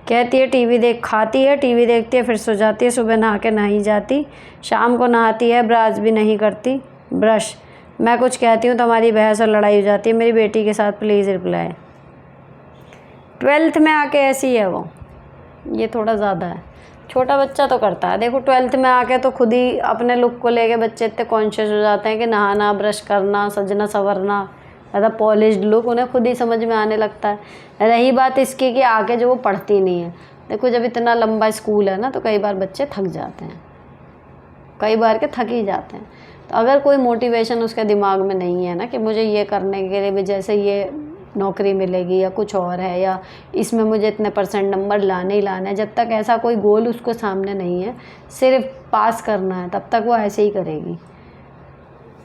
कहती है टीवी खाती है, टीवी देखती है, फिर सो जाती है, सुबह नहा के नहीं जाती, शाम को नहाती है, ब्रश भी नहीं करती, ब्रश। मैं कुछ कहती हूँ तो हमारी बहस और लड़ाई हो जाती है मेरी बेटी के साथ, प्लीज़ रिप्लाई। 12th में आके ऐसी है वो, ये थोड़ा ज़्यादा है। छोटा बच्चा तो करता है, देखो 12th में आके तो खुद ही अपने लुक को लेके बच्चे इतने कॉन्शियस हो जाते हैं कि नहाना, ब्रश करना, सजना संवरना, ज़्यादा पॉलिश्ड लुक उन्हें खुद ही समझ में आने लगता है। रही बात इसकी कि आके जो वो पढ़ती नहीं है, देखो जब इतना लंबा स्कूल है ना तो कई बार बच्चे थक जाते हैं, कई बार के थक ही जाते हैं। तो अगर कोई मोटिवेशन उसके दिमाग में नहीं है ना कि मुझे ये करने के लिए भी जैसे ये नौकरी मिलेगी या कुछ और है या इसमें मुझे इतने % नंबर लाने ही लाने हैं, जब तक ऐसा कोई गोल उसको सामने नहीं है, सिर्फ पास करना है, तब तक वो ऐसे ही करेगी,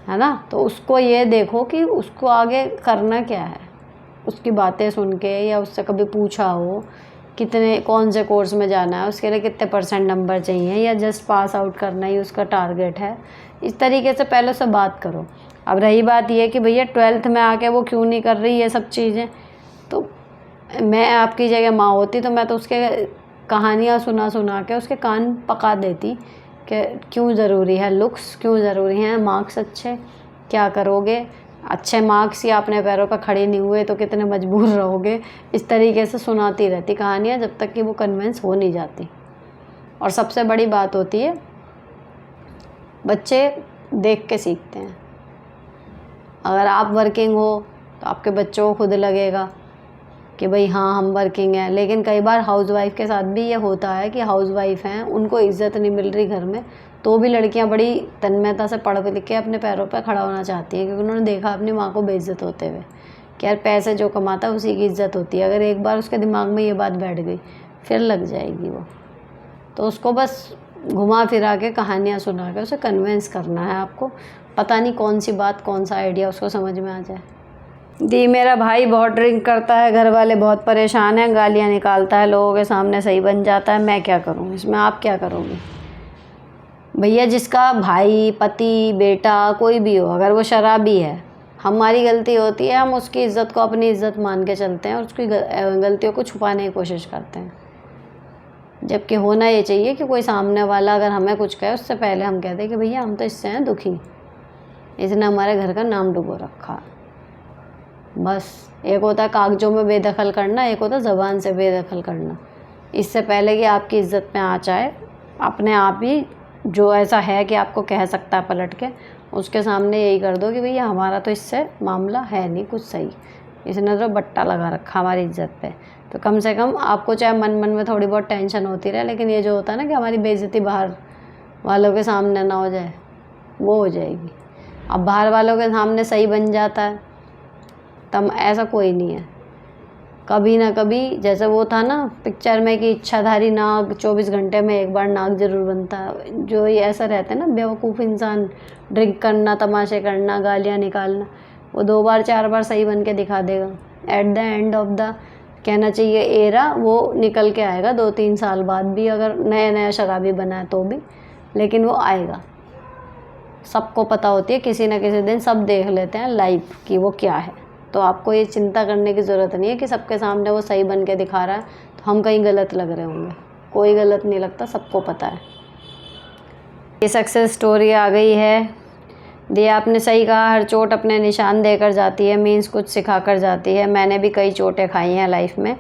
है ना। तो उसको ये देखो कि उसको आगे करना क्या है, उसकी बातें सुन के या उससे कभी पूछा हो कितने कौन से कोर्स में जाना है, उसके लिए कितने % नंबर चाहिए या जस्ट पास आउट करना ही उसका टारगेट है, इस तरीके से पहले से बात करो। अब रही बात ये कि भैया 12th में आके वो क्यों नहीं कर रही ये सब चीज़ें, तो मैं आपकी जगह माँ होती तो मैं तो उसके कहानियाँ सुना सुना के उसके कान पका देती कि क्यों ज़रूरी है लुक्स, क्यों ज़रूरी हैं मार्क्स अच्छे, क्या करोगे, अच्छे मार्क्स या अपने पैरों पर खड़े नहीं हुए तो कितने मजबूर रहोगे। इस तरीके से सुनाती रहती कहानियाँ जब तक कि वो कन्विंस हो नहीं जाती। और सबसे बड़ी बात होती है बच्चे देख के सीखते हैं। अगर आप वर्किंग हो तो आपके बच्चों को खुद लगेगा कि भाई हाँ हम वर्किंग हैं, लेकिन कई बार हाउसवाइफ के साथ भी ये होता है कि हाउसवाइफ हैं, उनको इज़्ज़त नहीं मिल रही घर में, तो भी लड़कियां बड़ी तन्मयता से पढ़ लिख के अपने पैरों पर खड़ा होना चाहती हैं, क्योंकि उन्होंने देखा अपनी माँ को बेइज्जत होते हुए कि यार पैसे जो कमाता है उसी की इज़्ज़त होती है। अगर एक बार उसके दिमाग में ये बात बैठ गई फिर लग जाएगी वो। तो उसको बस घुमा फिरा के कहानियाँ सुना के उसे कन्विंस करना है आपको। पता नहीं कौन सी बात कौन सा आइडिया उसको समझ में आ जाए। दी मेरा भाई बहुत ड्रिंक करता है, घर वाले बहुत परेशान हैं, गालियाँ निकालता है, लोगों के सामने सही बन जाता है, मैं क्या करूँ, इसमें आप क्या करोगे। भैया जिसका भाई, पति, बेटा कोई भी हो, अगर वो शराबी है, हमारी गलती होती है, हम उसकी इज़्ज़त को अपनी इज़्ज़त मान के चलते हैं और उसकी गलतियों को छुपाने की कोशिश करते हैं। जबकि होना ये चाहिए कि कोई सामने वाला अगर हमें कुछ कहे उससे पहले हम कहते हैं कि भैया हम तो इससे हैं दुखी, इसने हमारे घर का नाम डुबो रखा। बस एक होता है कागजों में बेदखल करना, एक होता है ज़बान से बेदखल करना। इससे पहले कि आपकी इज़्ज़त में आ जाए, अपने आप ही जो ऐसा है कि आपको कह सकता है पलट के, उसके सामने यही कर दो कि भैया हमारा तो इससे मामला है नहीं कुछ सही, इसने तो बट्टा लगा रखा हमारी इज़्ज़त पे। तो कम से कम आपको चाहे मन मन में थोड़ी बहुत टेंशन होती रहे, लेकिन ये जो होता है ना कि हमारी बेइज्जती बाहर वालों के सामने ना हो जाए, वो हो जाएगी। अब बाहर वालों के सामने सही बन जाता है तब ऐसा कोई नहीं है, कभी ना कभी जैसे वो था ना पिक्चर में कि इच्छाधारी नाग 24 घंटे में एक बार नाग जरूर बनता है। जो ये ऐसा रहता है ना बेवकूफ़ इंसान, ड्रिंक करना, तमाशे करना, गालियाँ निकालना, वो 2 बार 4 बार सही बन के दिखा देगा। At the end of the कहना चाहिए एरा वो निकल के आएगा 2-3 साल बाद भी, अगर नया नया शराबी बना है तो भी, लेकिन वो आएगा। सबको पता होती है किसी न किसी दिन, सब देख लेते हैं लाइव कि वो क्या है। तो आपको ये चिंता करने की ज़रूरत नहीं है कि सबके सामने वो सही बन के दिखा रहा है तो हम कहीं गलत लग रहे होंगे। कोई गलत नहीं लगता, सबको पता है। ये सक्सेस स्टोरी आ गई है। दी आपने सही कहा, हर चोट अपने निशान देकर जाती है, मीन्स कुछ सिखा कर जाती है। मैंने भी कई चोटें खाई हैं लाइफ में।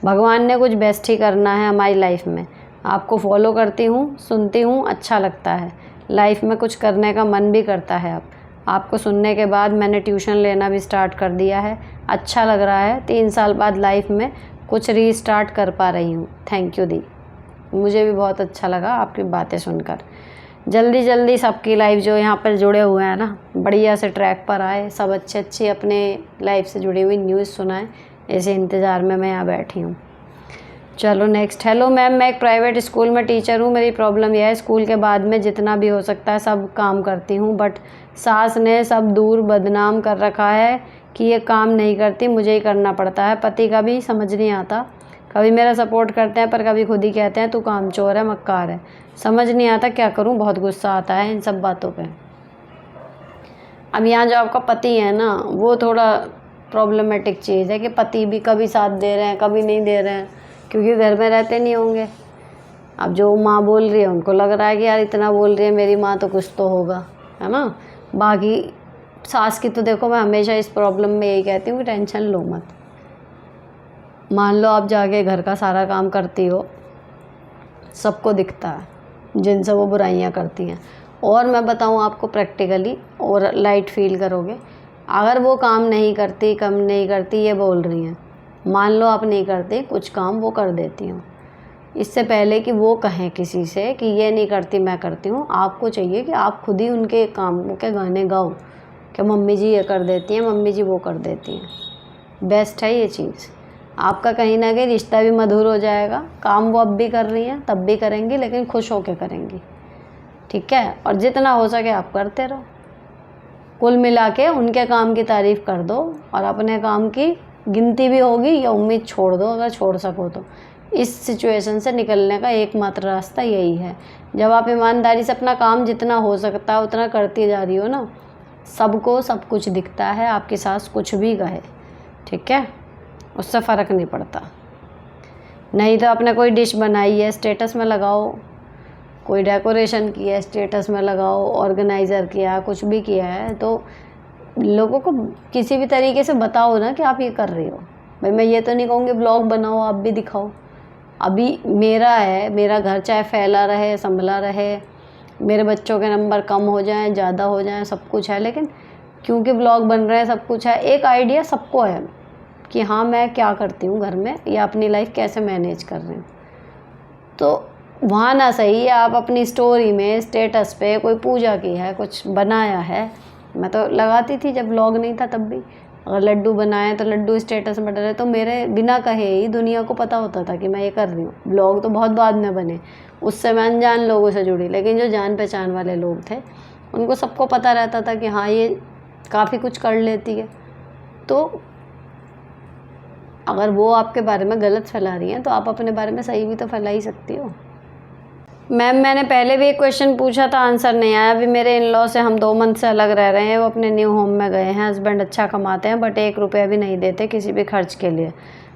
भगवान ने कुछ बेस्ट ही करना है हमारी लाइफ में। आपको फॉलो करती हूँ, सुनती हूँ, अच्छा लगता है। लाइफ में कुछ करने का मन भी करता है। अब आपको सुनने के बाद मैंने ट्यूशन लेना भी स्टार्ट कर दिया है। अच्छा लग रहा है, 3 साल बाद लाइफ में कुछ रीस्टार्ट कर पा रही हूँ। थैंक यू दी, मुझे भी बहुत अच्छा लगा आपकी बातें सुनकर। जल्दी जल्दी सबकी लाइफ जो यहाँ पर जुड़े हुए हैं ना, बढ़िया से ट्रैक पर आए, सब अच्छे अच्छे अपने लाइफ से जुड़ी हुई न्यूज़ सुनाएं। ऐसे इंतज़ार में मैं यहाँ बैठी हूँ। चलो नेक्स्ट। हेलो मैम, मैं एक प्राइवेट स्कूल में टीचर हूँ। मेरी प्रॉब्लम यह है, स्कूल के बाद में जितना भी हो सकता है सब काम करती हूँ, बट सास ने सब दूर बदनाम कर रखा है कि ये काम नहीं करती, मुझे ही करना पड़ता है। पति का भी समझ नहीं आता, कभी मेरा सपोर्ट करते हैं पर कभी खुद ही कहते हैं तू कामचोर है, मक्कार है। समझ नहीं आता क्या करूँ, बहुत गुस्सा आता है इन सब बातों पे। अब यहाँ जो आपका पति है ना, वो थोड़ा प्रॉब्लमेटिक चीज़ है कि पति भी कभी साथ दे रहे हैं कभी नहीं दे रहे हैं, क्योंकि घर में रहते नहीं होंगे। अब जो माँ बोल रही है उनको लग रहा है कि यार इतना बोल रही है मेरी माँ तो कुछ तो होगा, है ना। बाकी सास की तो देखो, मैं हमेशा इस प्रॉब्लम में यही कहती हूँ कि टेंशन लो मत। मान लो आप जाके घर का सारा काम करती हो, सबको दिखता है जिनसे वो बुराइयाँ करती हैं। और मैं बताऊँ आपको प्रैक्टिकली, और लाइट फील करोगे, अगर वो काम नहीं करती, कम नहीं करती, ये बोल रही हैं, मान लो आप नहीं करते, कुछ काम वो कर देती हूँ, इससे पहले कि वो कहें किसी से कि ये नहीं करती मैं करती हूँ, आपको चाहिए कि आप खुद ही उनके कामों के गाने गाओ कि मम्मी जी ये कर देती हैं, मम्मी जी वो कर देती हैं। बेस्ट है ये चीज़। आपका कहीं ना कहीं रिश्ता भी मधुर हो जाएगा। काम वो अब भी कर रही हैं, तब भी करेंगी, लेकिन खुश होकर करेंगी, ठीक है। और जितना हो सके आप करते रहो। कुल मिला के उनके काम की तारीफ़ कर दो और अपने काम की गिनती भी होगी या उम्मीद छोड़ दो अगर छोड़ सको तो। इस सिचुएशन से निकलने का एकमात्र रास्ता यही है। जब आप ईमानदारी से अपना काम जितना हो सकता है उतना करती जा रही हो ना, सबको सब कुछ दिखता है, आपकी सास कुछ भी कहे, ठीक है, उससे फ़र्क नहीं पड़ता। नहीं तो आपने कोई डिश बनाई है स्टेटस में लगाओ, कोई डेकोरेशन किया है स्टेटस में लगाओ, ऑर्गेनाइज़र किया, कुछ भी किया है तो लोगों को किसी भी तरीके से बताओ ना कि आप ये कर रही हो। भाई मैं ये तो नहीं कहूँगी ब्लॉग बनाओ आप भी दिखाओ। अभी मेरा है, मेरा घर चाहे फैला रहे, संभला रहे, मेरे बच्चों के नंबर कम हो जाएं, ज़्यादा हो जाएं, सब कुछ है, लेकिन क्योंकि ब्लॉग बन रहे हैं, सब कुछ है, एक आइडिया सबको है कि हाँ मैं क्या करती हूँ घर में या अपनी लाइफ कैसे मैनेज कर रही हूँ। तो वहाँ ना सही आप अपनी स्टोरी में स्टेटस पे कोई पूजा की है, कुछ बनाया है, मैं तो लगाती थी जब व्लॉग नहीं था तब भी, अगर लड्डू बनाए तो लड्डू स्टेटस में डले तो मेरे बिना कहे ही दुनिया को पता होता था कि मैं ये कर रही हूँ। व्लॉग तो बहुत बाद में बने, उससे मैं अनजान लोगों से जुड़ी, लेकिन जो जान पहचान वाले लोग थे उनको सबको पता रहता था कि हाँ ये काफ़ी कुछ कर लेती है। तो अगर वो आपके बारे में गलत फैला रही हैं तो आप अपने बारे में सही भी तो फैला ही सकती हो। मैम मैंने पहले भी एक क्वेश्चन पूछा था, आंसर नहीं आया। अभी मेरे इन लॉ से हम 2 मंथ से अलग रह रहे हैं, वो अपने न्यू होम में गए हैं, हस्बैंड अच्छा कमाते हैं बट 1 रुपया भी नहीं देते किसी भी खर्च के लिए,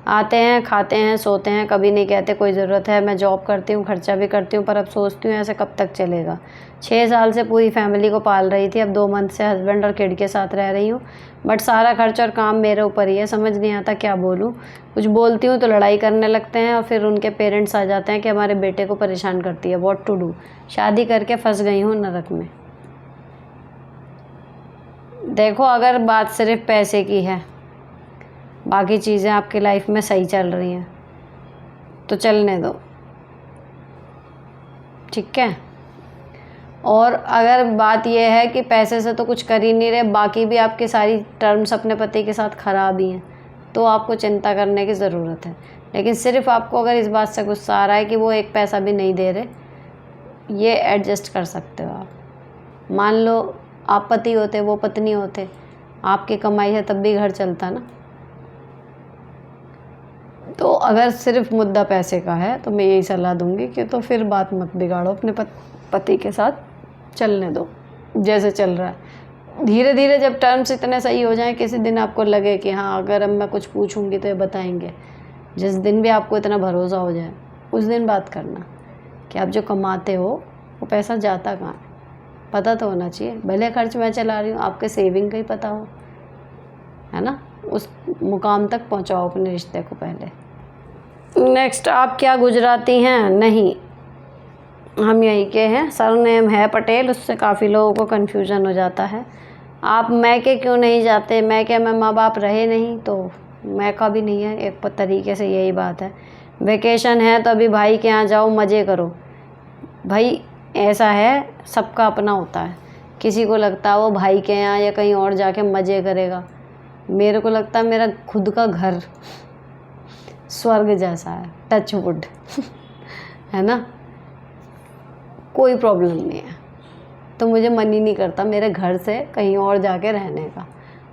आते हैं खाते हैं सोते हैं, कभी नहीं कहते कोई ज़रूरत है। मैं जॉब करती हूँ, खर्चा भी करती हूँ, पर अब सोचती हूँ ऐसे कब तक चलेगा। 6 साल से पूरी फैमिली को पाल रही थी, अब 2 मंथ से हस्बैंड और किड के साथ रह रही हूँ, बट सारा खर्च और काम मेरे ऊपर ही है। समझ नहीं आता क्या बोलूँ, कुछ बोलती हूँ तो लड़ाई करने लगते हैं और फिर उनके पेरेंट्स आ जाते हैं कि हमारे बेटे को परेशान करती है। What to do? शादी करके फंस गई हूँ नरक में। देखो अगर बात सिर्फ पैसे की है, बाकी चीज़ें आपकी लाइफ में सही चल रही हैं तो चलने दो, ठीक है। और अगर बात यह है कि पैसे से तो कुछ कर ही नहीं रहे, बाकी भी आपकी सारी टर्म्स अपने पति के साथ ख़राब ही हैं, तो आपको चिंता करने की ज़रूरत है। लेकिन सिर्फ आपको अगर इस बात से गुस्सा आ रहा है कि वो 1 पैसा भी नहीं दे रहे, ये एडजस्ट कर सकते हो आप। मान लो आप पति होते, वो पत्नी होते, आपकी कमाई है तब भी घर चलता ना। तो अगर सिर्फ मुद्दा पैसे का है तो मैं यही सलाह दूंगी कि तो फिर बात मत बिगाड़ो, अपने पति के साथ चलने दो जैसे चल रहा है। धीरे धीरे जब टर्म्स इतने सही हो जाएं, किसी दिन आपको लगे कि हाँ अगर अब मैं कुछ पूछूंगी तो ये बताएंगे, जिस दिन भी आपको इतना भरोसा हो जाए उस दिन बात करना कि आप जो कमाते हो वो पैसा जाता कहाँ है, पता तो होना चाहिए। भले खर्च मैं चला रही हूँ, आपके सेविंग का ही पता हो, है ना। उस मुकाम तक पहुँचाओ अपने रिश्ते को पहले। नेक्स्ट, आप क्या गुजराती हैं? नहीं, हम यहीं के हैं, सरनेम है पटेल, उससे काफ़ी लोगों को कन्फ्यूज़न हो जाता है। आप मैके क्यों नहीं जाते? मैके में माँ बाप रहे नहीं तो मैका भी नहीं है, एक तरीके से यही बात है। वेकेशन है तो अभी भाई के यहाँ जाओ, मज़े करो। भाई ऐसा है, सबका अपना होता है, किसी को लगता है वो भाई के यहाँ या कहीं और जाके मज़े करेगा, मेरे को लगता है मेरा खुद का घर स्वर्ग जैसा है, टच वुड है ना, कोई प्रॉब्लम नहीं है। तो मुझे मन ही नहीं करता मेरे घर से कहीं और जाके रहने का।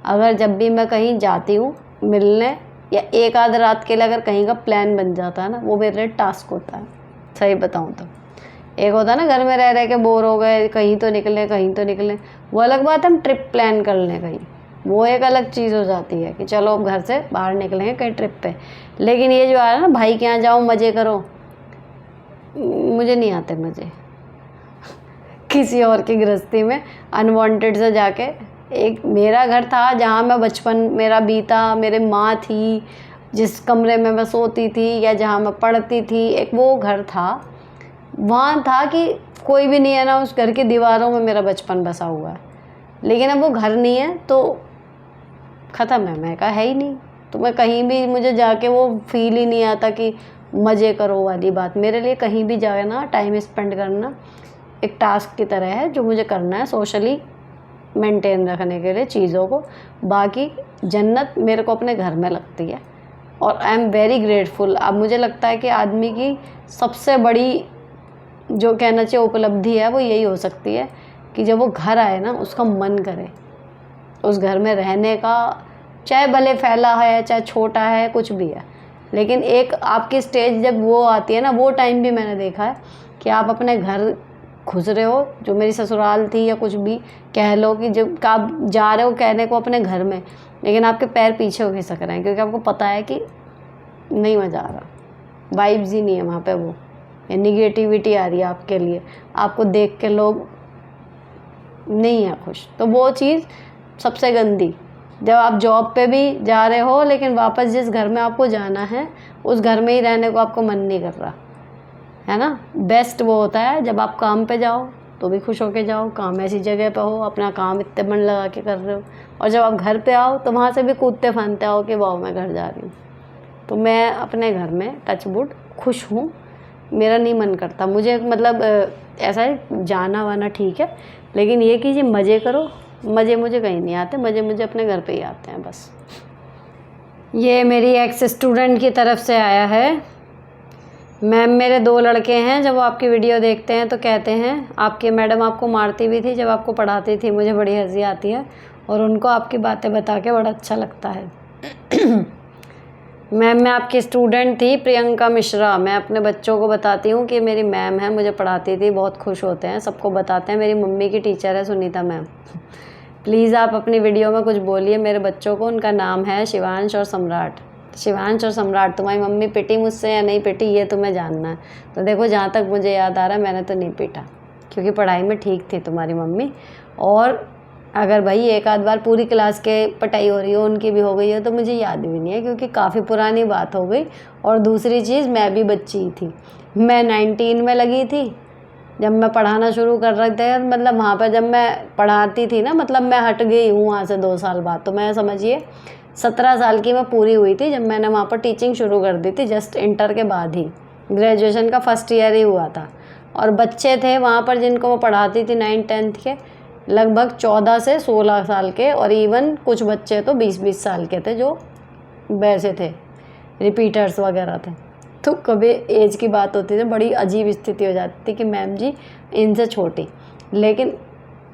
अगर जब भी मैं कहीं जाती हूँ मिलने या एक आध रात के लिए अगर कहीं का प्लान बन जाता है ना, वो मेरे लिए टास्क होता है। सही बताऊँ तो एक होता है ना घर में रह रह के बोर हो गए, कहीं तो निकले कहीं तो निकले, वो अलग बात है। हम ट्रिप प्लान कर लें कहीं, वो एक अलग चीज़ हो जाती है कि चलो अब घर से बाहर निकलेंगे कहीं ट्रिप पे। लेकिन ये जो आ रहा है ना भाई के यहाँ जाओ मज़े करो, मुझे नहीं आते मज़े किसी और की गृहस्थी में अनवांटेड से जाके। एक मेरा घर था जहाँ मैं बचपन मेरा बीता, मेरे माँ थी जिस कमरे में मैं सोती थी या जहाँ मैं पढ़ती थी, एक वो घर था। वहाँ था कि कोई भी नहीं है ना, उस घर की दीवारों में मेरा बचपन बसा हुआ है। लेकिन अब वो घर नहीं है तो ख़त्म है। मैं कहा है ही नहीं, तो मैं कहीं भी मुझे जाके वो फील ही नहीं आता कि मज़े करो वाली बात। मेरे लिए कहीं भी जाना, टाइम स्पेंड करना एक टास्क की तरह है जो मुझे करना है सोशली मेंटेन रखने के लिए चीज़ों को। बाकी जन्नत मेरे को अपने घर में लगती है और आई एम वेरी ग्रेटफुल। अब मुझे लगता है कि आदमी की सबसे बड़ी जो कहना चाहिए उपलब्धि है वो यही हो सकती है कि जब वो घर आए ना उसका मन करे उस घर में रहने का, चाहे भले फैला है चाहे छोटा है कुछ भी है, लेकिन एक आपकी स्टेज जब वो आती है ना, वो टाइम भी मैंने देखा है कि आप अपने घर घुस रहे हो, जो मेरी ससुराल थी या कुछ भी कह लो, कि जब आप जा रहे हो कहने को अपने घर में, लेकिन आपके पैर पीछे हो खिसक रहे हैं क्योंकि आपको पता है कि नहीं मज़ा आ रहा, वाइब्स ही नहीं है वहाँ पे, वो निगेटिविटी आ रही है आपके लिए, आपको देख के लोग नहीं है खुश। तो वो चीज़ सबसे गंदी, जब आप जॉब पे भी जा रहे हो लेकिन वापस जिस घर में आपको जाना है उस घर में ही रहने को आपको मन नहीं कर रहा है ना। बेस्ट वो होता है जब आप काम पे जाओ तो भी खुश होके जाओ, काम ऐसी जगह पे हो, अपना काम इतने मन लगा के कर रहे हो, और जब आप घर पे आओ तो वहाँ से भी कूदते फानते आओ कि वाह मैं घर जा रही हूँ। तो मैं अपने घर में टचवुड खुश हूँ, मेरा नहीं मन करता मुझे, मतलब ऐसा है जाना वाना ठीक है, लेकिन ये कीजिए मज़े करो, मज़े मुझे कहीं नहीं आते, मज़े मुझे अपने घर पे ही आते हैं बस। ये मेरी एक्स स्टूडेंट की तरफ से आया है। मैम मेरे 2 लड़के हैं, जब वो आपकी वीडियो देखते हैं तो कहते हैं आपकी मैडम आपको मारती भी थी जब आपको पढ़ाती थी, मुझे बड़ी हंसी आती है और उनको आपकी बातें बता के बड़ा अच्छा लगता है। मैम मैं आपकी स्टूडेंट थी प्रियंका मिश्रा, मैं अपने बच्चों को बताती हूँ कि मेरी मैम है, मुझे पढ़ाती थी, बहुत खुश होते हैं, सबको बताते हैं, मेरी मम्मी की टीचर है सुनीता मैम। प्लीज़ आप अपनी वीडियो में कुछ बोलिए मेरे बच्चों को, उनका नाम है शिवांश और सम्राट। शिवांश और सम्राट, तुम्हारी मम्मी पिटी मुझसे या नहीं पिटी ये तुम्हें जानना है। तो देखो जहाँ तक मुझे याद आ रहा है मैंने तो नहीं पीटा, क्योंकि पढ़ाई में ठीक थी तुम्हारी मम्मी। और अगर भाई एक आध बार पूरी क्लास के पटाई हो रही हो, उनकी भी हो गई हो, तो मुझे याद भी नहीं है क्योंकि काफ़ी पुरानी बात हो गई। और दूसरी चीज़ मैं भी बच्ची ही थी, मैं 19 में लगी थी जब मैं पढ़ाना शुरू कर रहे थे, मतलब वहाँ पर जब मैं पढ़ाती थी ना, मतलब मैं हट गई हूँ वहाँ से 2 साल बाद, तो मैं समझिए 17 साल की मैं पूरी हुई थी जब मैंने वहाँ पर टीचिंग शुरू कर दी थी, जस्ट इंटर के बाद ही, ग्रेजुएशन का फर्स्ट ईयर ही हुआ था। और बच्चे थे वहाँ पर जिनको मैं पढ़ाती थी 9th-10th के, लगभग 14 से 16 साल के, और इवन कुछ बच्चे तो 20-20 साल के थे जो वैसे थे, रिपीटर्स वगैरह थे। तो कभी एज की बात होती थी, बड़ी अजीब स्थिति हो जाती थी कि मैम जी इनसे छोटी, लेकिन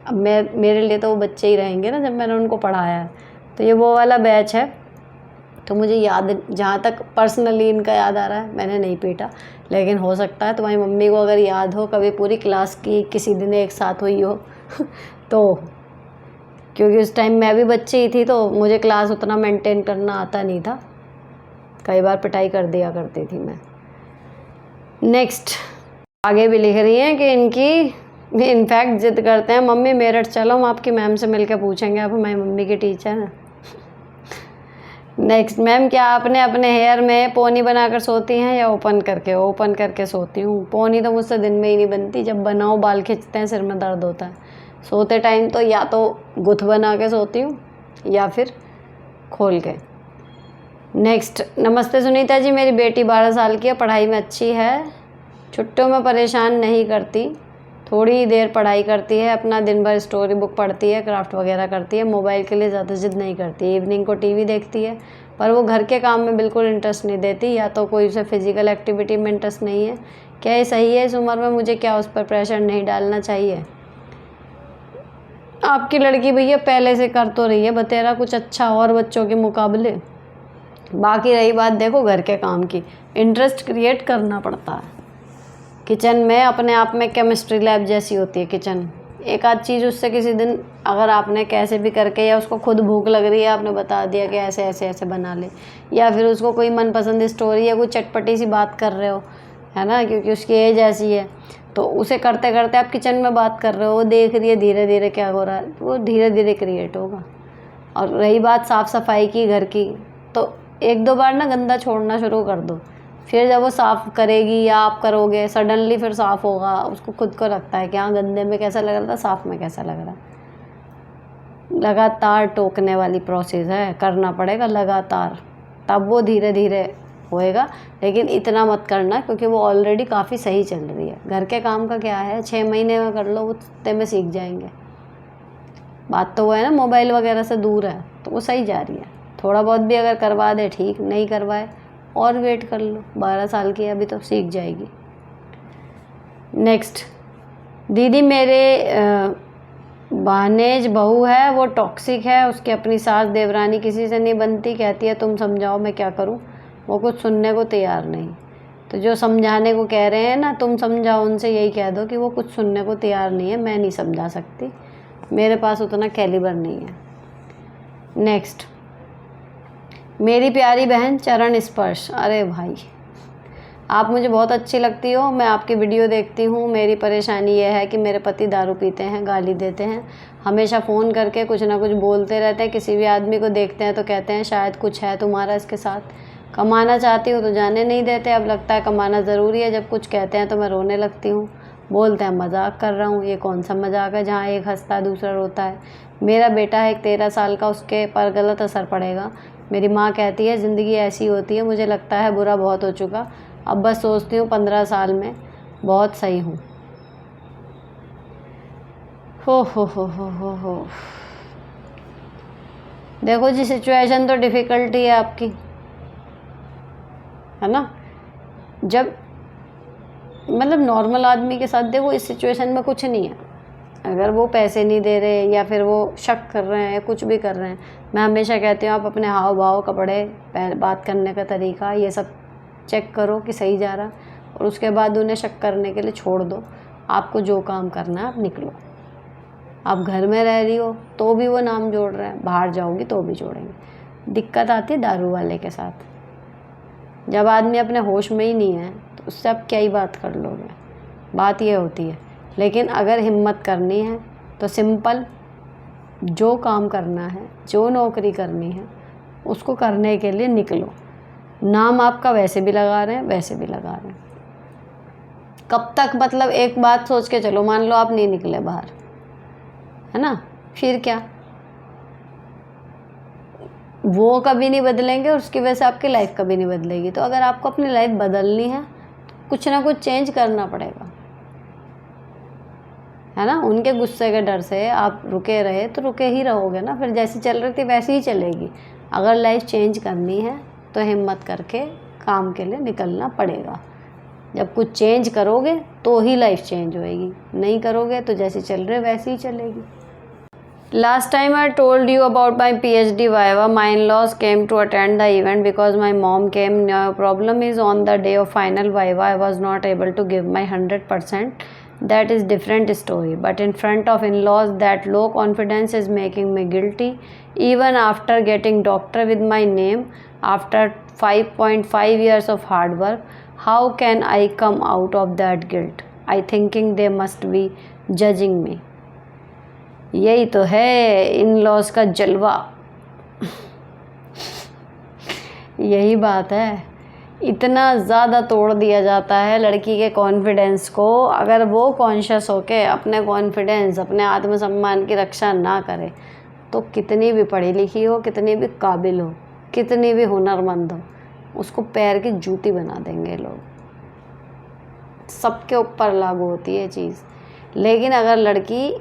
अब मेरे लिए तो वो बच्चे ही रहेंगे ना जब मैंने उनको पढ़ाया है। तो ये वो वाला बैच है। तो मुझे याद, जहाँ तक पर्सनली इनका याद आ रहा है, मैंने नहीं पीटा, लेकिन हो सकता है तुम्हारी मम्मी को अगर याद हो कभी पूरी क्लास की किसी दिन एक साथ हुई हो तो, क्योंकि उस टाइम मैं भी बच्ची ही थी तो मुझे क्लास उतना मेंटेन करना आता नहीं था, कई बार पिटाई कर दिया करती थी मैं। नेक्स्ट आगे भी लिख रही हैं कि इनकी इनफैक्ट जिद करते हैं मम्मी मेरठ चलो, हम आपकी मैम से मिलकर पूछेंगे, आप हमारी मम्मी की टीचर हैं। नेक्स्ट मैम क्या आपने अपने हेयर में पोनी बनाकर सोती हैं या ओपन करके? ओपन करके सोती हूँ, पोनी तो मुझसे दिन में ही नहीं बनती, जब बनाओ बाल खींचते हैं सिर में दर्द होता है। सोते टाइम तो या तो गुथ बना के सोती हूँ या फिर खोल के। नेक्स्ट नमस्ते सुनीता जी, मेरी बेटी 12 साल की है, पढ़ाई में अच्छी है, छुट्टियों में परेशान नहीं करती, थोड़ी ही देर पढ़ाई करती है, अपना दिन भर स्टोरी बुक पढ़ती है, क्राफ्ट वगैरह करती है, मोबाइल के लिए ज़्यादा जिद नहीं करती, इवनिंग को टीवी देखती है, पर वो घर के काम में बिल्कुल इंटरेस्ट नहीं देती, या तो कोई उसे फिजिकल एक्टिविटी में इंटरेस्ट नहीं है। क्या ये सही है? इस उम्र में मुझे क्या उस पर प्रेशर नहीं डालना चाहिए? आपकी लड़की भैया पहले से कर तो रही है बतेरा कुछ अच्छा और बच्चों के मुकाबले। बाकी रही बात देखो घर के काम की, इंटरेस्ट क्रिएट करना पड़ता है। किचन में अपने आप में केमिस्ट्री लैब जैसी होती है किचन, एक आध चीज़ उससे किसी दिन अगर आपने कैसे भी करके, या उसको खुद भूख लग रही है आपने बता दिया कि ऐसे ऐसे ऐसे बना ले, या फिर उसको कोई मनपसंद स्टोरी या कोई चटपटी सी बात कर रहे हो, है ना, क्योंकि उसकी एज ऐसी है, तो उसे करते करते आप किचन में बात कर रहे हो, वो देख रही है धीरे धीरे क्या हो रहा है, वो धीरे धीरे क्रिएट होगा। और रही बात साफ़ सफाई की घर की, तो 1-2 बार ना गंदा छोड़ना शुरू कर दो, फिर जब वो साफ़ करेगी या आप करोगे सडनली फिर साफ़ होगा, उसको खुद को लगता है कि हाँ गंदे में कैसा लग रहा था, साफ़ में कैसा लग रहा है। लगातार टोकने वाली प्रोसेस है, करना पड़ेगा लगातार, तब वो धीरे धीरे होएगा। लेकिन इतना मत करना क्योंकि वो ऑलरेडी काफ़ी सही चल रही है। घर के काम का क्या है, 6 महीने में कर लो, वो उतने में सीख जाएंगे। बात तो वो है ना, मोबाइल वगैरह से दूर है तो वो सही जा रही है। थोड़ा बहुत भी अगर करवा दे ठीक, नहीं करवाए और वेट कर लो, 12 साल की है अभी तो सीख जाएगी। नेक्स्ट, दीदी मेरे भानेज बहू है, वो टॉक्सिक है, उसकी अपनी सास देवरानी किसी से नहीं बनती, कहती है तुम समझाओ मैं क्या करूं, वो कुछ सुनने को तैयार नहीं। तो जो समझाने को कह रहे हैं ना, तुम समझाओ, उनसे यही कह दो कि वो कुछ सुनने को तैयार नहीं है, मैं नहीं समझा सकती, मेरे पास उतना कैलिबर नहीं है। नेक्स्ट, मेरी प्यारी बहन चरण स्पर्श, अरे भाई आप मुझे बहुत अच्छी लगती हो, मैं आपकी वीडियो देखती हूँ। मेरी परेशानी ये है कि मेरे पति दारू पीते हैं, गाली देते हैं, हमेशा फ़ोन करके कुछ ना कुछ बोलते रहते हैं। किसी भी आदमी को देखते हैं तो कहते हैं शायद कुछ है तुम्हारा इसके साथ। कमाना चाहती हूँ तो जाने नहीं देते, अब लगता है कमाना ज़रूरी है, जब कुछ कहते हैं तो मैं रोने लगती हूँ। बोलते हैं मजाक कर रहा हूँ, ये कौन सा मजाक है जहाँ एक हंसता है दूसरा रोता है। मेरा बेटा है एक 13 साल का, उसके पर गलत असर पड़ेगा। मेरी माँ कहती है ज़िंदगी ऐसी होती है, मुझे लगता है बुरा बहुत हो चुका, अब बस सोचती हूँ 15 साल में बहुत सही हूँ। हो। देखो जी, सिचुएशन तो डिफ़िकल्ट ही है आपकी, है ना। जब मतलब नॉर्मल आदमी के साथ देखो इस सिचुएशन में कुछ नहीं है, अगर वो पैसे नहीं दे रहे या फिर वो शक कर रहे हैं, कुछ भी कर रहे हैं, मैं हमेशा कहती हूँ आप अपने हाव भाव, कपड़े, बात करने का तरीका, ये सब चेक करो कि सही जा रहा, और उसके बाद उन्हें शक करने के लिए छोड़ दो। आपको जो काम करना है आप निकलो। आप घर में रह रही हो तो भी वो नाम जोड़ रहे हैं, बाहर जाओगी तो भी जोड़ेंगे। दिक्कत आती है दारू वाले के साथ, जब आदमी अपने होश में ही नहीं है तो उससे आप क्या ही बात कर लोगे, बात ये होती है। लेकिन अगर हिम्मत करनी है तो सिंपल जो काम करना है, जो नौकरी करनी है, उसको करने के लिए निकलो। नाम आपका वैसे भी लगा रहे हैं, वैसे भी लगा रहे हैं। कब तक, मतलब एक बात सोच के चलो, मान लो आप नहीं निकले बाहर, है ना, फिर क्या, वो कभी नहीं बदलेंगे और उसकी वजह से आपकी लाइफ कभी नहीं बदलेगी। तो अगर आपको अपनी लाइफ बदलनी है तो कुछ ना कुछ चेंज करना पड़ेगा, है ना। उनके गुस्से के डर से आप रुके रहे तो रुके ही रहोगे ना, फिर जैसी चल रही थी वैसी ही चलेगी। अगर लाइफ चेंज करनी है तो हिम्मत करके काम के लिए निकलना पड़ेगा। जब कुछ चेंज करोगे तो ही लाइफ चेंज होएगी, नहीं करोगे तो जैसी चल रही है वैसी ही चलेगी। Last time I told you about my PhD viva. My in-laws came to attend the event because my mom came. Now problem is on the day of final viva I was not able to give my 100%. That is different story. But in front of in-laws that low confidence is making me guilty. Even after getting doctor with my name, after 5.5 years of hard work, how can I come out of that guilt? I thinking they must be judging me. यही तो है in laws का जलवा। यही बात है, इतना ज़्यादा तोड़ दिया जाता है लड़की के कॉन्फिडेंस को। अगर वो कॉन्शियस होके अपने कॉन्फिडेंस, अपने आत्मसम्मान की रक्षा ना करे तो कितनी भी पढ़ी लिखी हो, कितनी भी काबिल हो, कितनी भी हुनरमंद हो, उसको पैर की जूती बना देंगे लोग। सबके ऊपर लागू होती है चीज़। लेकिन अगर लड़की